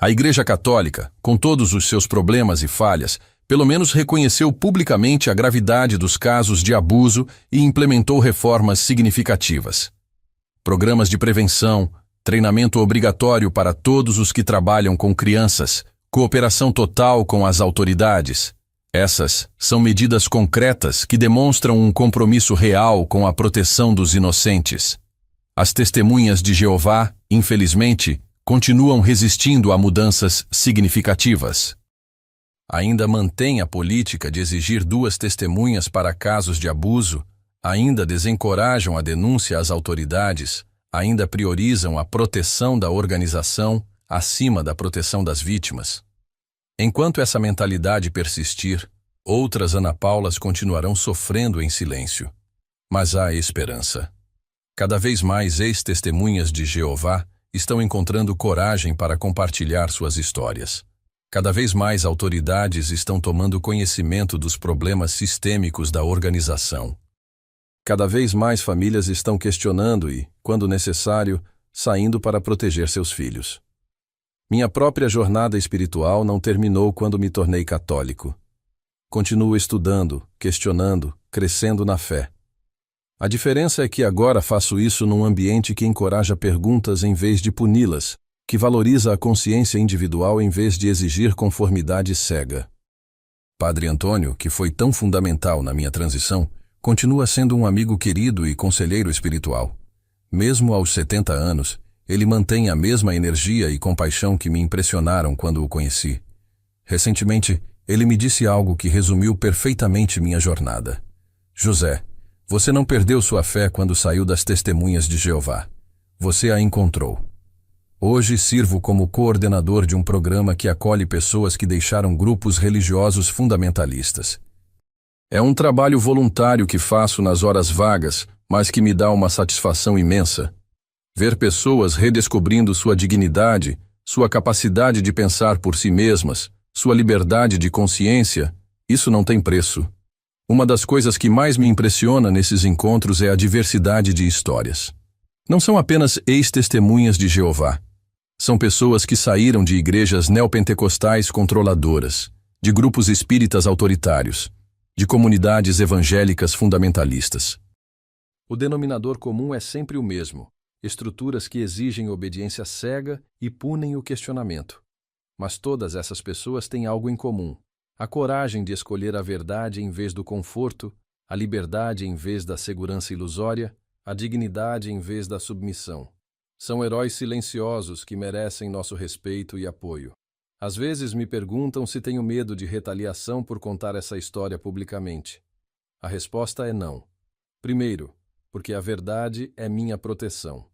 A Igreja Católica, com todos os seus problemas e falhas, pelo menos reconheceu publicamente a gravidade dos casos de abuso e implementou reformas significativas. Programas de prevenção, treinamento obrigatório para todos os que trabalham com crianças, cooperação total com as autoridades. Essas são medidas concretas que demonstram um compromisso real com a proteção dos inocentes. As testemunhas de Jeová, infelizmente, continuam resistindo a mudanças significativas. Ainda mantém a política de exigir 2 testemunhas para casos de abuso, ainda desencorajam a denúncia às autoridades, ainda priorizam a proteção da organização acima da proteção das vítimas. Enquanto essa mentalidade persistir, outras Ana Paulas continuarão sofrendo em silêncio. Mas há esperança. Cada vez mais ex-testemunhas de Jeová estão encontrando coragem para compartilhar suas histórias. Cada vez mais autoridades estão tomando conhecimento dos problemas sistêmicos da organização. Cada vez mais famílias estão questionando e, quando necessário, saindo para proteger seus filhos. Minha própria jornada espiritual não terminou quando me tornei católico. Continuo estudando, questionando, crescendo na fé. A diferença é que agora faço isso num ambiente que encoraja perguntas em vez de puni-las, que valoriza a consciência individual em vez de exigir conformidade cega. Padre Antônio, que foi tão fundamental na minha transição, continua sendo um amigo querido e conselheiro espiritual. Mesmo aos 70 anos, ele mantém a mesma energia e compaixão que me impressionaram quando o conheci. Recentemente, ele me disse algo que resumiu perfeitamente minha jornada. José, você não perdeu sua fé quando saiu das Testemunhas de Jeová. Você a encontrou. Hoje sirvo como coordenador de um programa que acolhe pessoas que deixaram grupos religiosos fundamentalistas. É um trabalho voluntário que faço nas horas vagas, mas que me dá uma satisfação imensa. Ver pessoas redescobrindo sua dignidade, sua capacidade de pensar por si mesmas, sua liberdade de consciência, isso não tem preço. Uma das coisas que mais me impressiona nesses encontros é a diversidade de histórias. Não são apenas ex-testemunhas de Jeová. São pessoas que saíram de igrejas neopentecostais controladoras, de grupos espíritas autoritários, de comunidades evangélicas fundamentalistas. O denominador comum é sempre o mesmo: estruturas que exigem obediência cega e punem o questionamento. Mas todas essas pessoas têm algo em comum: a coragem de escolher a verdade em vez do conforto, a liberdade em vez da segurança ilusória, a dignidade em vez da submissão. São heróis silenciosos que merecem nosso respeito e apoio. Às vezes me perguntam se tenho medo de retaliação por contar essa história publicamente. A resposta é não. Primeiro, porque a verdade é minha proteção.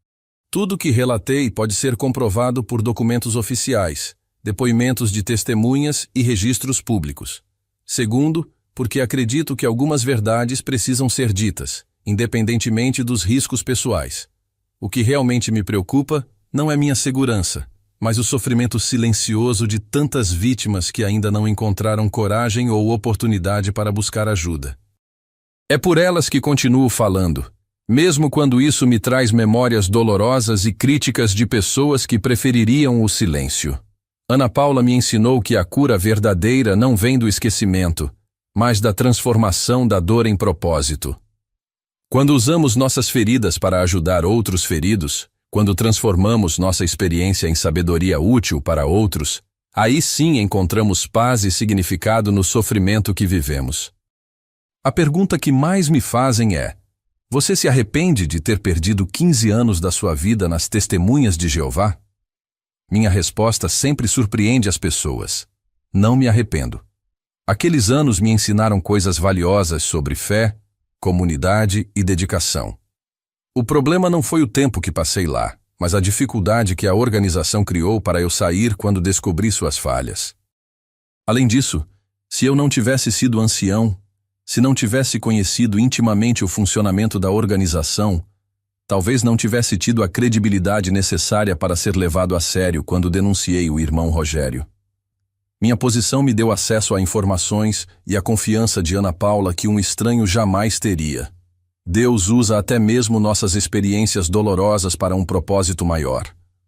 Tudo o que relatei pode ser comprovado por documentos oficiais, depoimentos de testemunhas e registros públicos. Segundo, porque acredito que algumas verdades precisam ser ditas, independentemente dos riscos pessoais. O que realmente me preocupa não é minha segurança, mas o sofrimento silencioso de tantas vítimas que ainda não encontraram coragem ou oportunidade para buscar ajuda. É por elas que continuo falando, mesmo quando isso me traz memórias dolorosas e críticas de pessoas que prefeririam o silêncio. Ana Paula me ensinou que a cura verdadeira não vem do esquecimento, mas da transformação da dor em propósito. Quando usamos nossas feridas para ajudar outros feridos, quando transformamos nossa experiência em sabedoria útil para outros, aí sim encontramos paz e significado no sofrimento que vivemos. A pergunta que mais me fazem é: você se arrepende de ter perdido 15 anos da sua vida nas testemunhas de Jeová? Minha resposta sempre surpreende as pessoas. Não me arrependo. Aqueles anos me ensinaram coisas valiosas sobre fé, comunidade e dedicação. O problema não foi o tempo que passei lá, mas a dificuldade que a organização criou para eu sair quando descobri suas falhas. Além disso, se eu não tivesse sido ancião, se não tivesse conhecido intimamente o funcionamento da organização, talvez não tivesse tido a credibilidade necessária para ser levado a sério quando denunciei o irmão Rogério. Minha posição me deu acesso a informações e a confiança de Ana Paula que um estranho jamais teria. Deus usa até mesmo nossas experiências dolorosas para um propósito maior.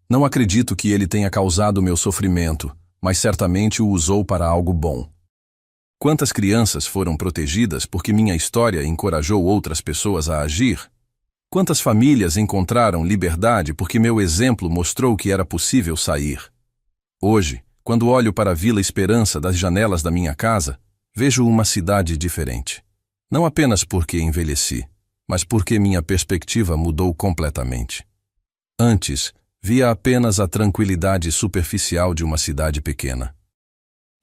Não acredito que Ele tenha causado meu sofrimento, mas certamente o usou para algo bom. Quantas crianças foram protegidas porque minha história encorajou outras pessoas a agir? Quantas famílias encontraram liberdade porque meu exemplo mostrou que era possível sair? Hoje, quando olho para a Vila Esperança das janelas da minha casa, vejo uma cidade diferente. Não apenas porque envelheci, mas porque minha perspectiva mudou completamente. Antes, via apenas a tranquilidade superficial de uma cidade pequena.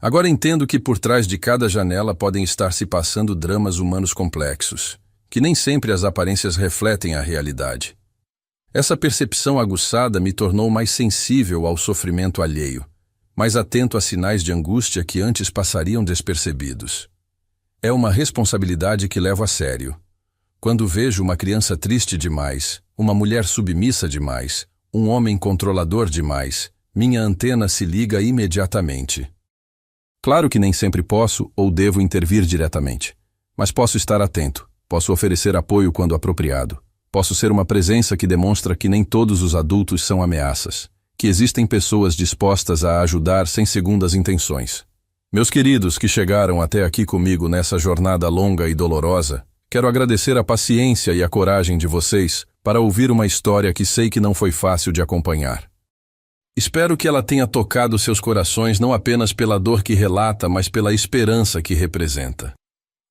Agora entendo que por trás de cada janela podem estar se passando dramas humanos complexos, que nem sempre as aparências refletem a realidade. Essa percepção aguçada me tornou mais sensível ao sofrimento alheio, mais atento a sinais de angústia que antes passariam despercebidos. É uma responsabilidade que levo a sério. Quando vejo uma criança triste demais, uma mulher submissa demais, um homem controlador demais, minha antena se liga imediatamente. Claro que nem sempre posso ou devo intervir diretamente, mas posso estar atento, posso oferecer apoio quando apropriado, posso ser uma presença que demonstra que nem todos os adultos são ameaças, que existem pessoas dispostas a ajudar sem segundas intenções. Meus queridos que chegaram até aqui comigo nessa jornada longa e dolorosa, quero agradecer a paciência e a coragem de vocês para ouvir uma história que sei que não foi fácil de acompanhar. Espero que ela tenha tocado seus corações não apenas pela dor que relata, mas pela esperança que representa.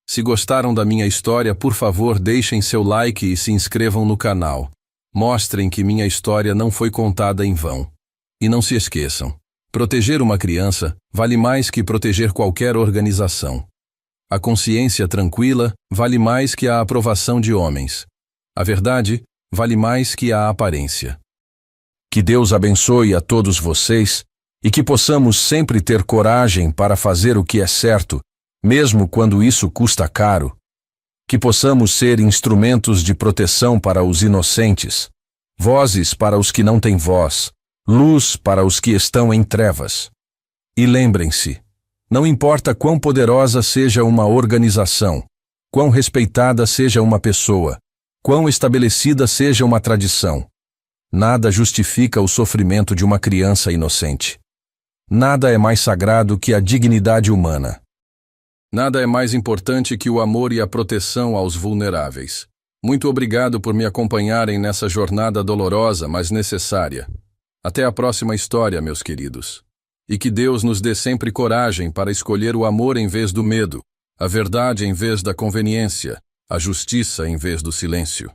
Se gostaram da minha história, por favor, deixem seu like e se inscrevam no canal. Mostrem que minha história não foi contada em vão. E não se esqueçam, proteger uma criança vale mais que proteger qualquer organização. A consciência tranquila vale mais que a aprovação de homens. A verdade vale mais que a aparência. Que Deus abençoe a todos vocês e que possamos sempre ter coragem para fazer o que é certo, mesmo quando isso custa caro. Que possamos ser instrumentos de proteção para os inocentes, vozes para os que não têm voz, luz para os que estão em trevas. E lembrem-se, não importa quão poderosa seja uma organização, quão respeitada seja uma pessoa, quão estabelecida seja uma tradição, nada justifica o sofrimento de uma criança inocente. Nada é mais sagrado que a dignidade humana. Nada é mais importante que o amor e a proteção aos vulneráveis. Muito obrigado por me acompanharem nessa jornada dolorosa, mas necessária. Até a próxima história, meus queridos. E que Deus nos dê sempre coragem para escolher o amor em vez do medo, a verdade em vez da conveniência, a justiça em vez do silêncio.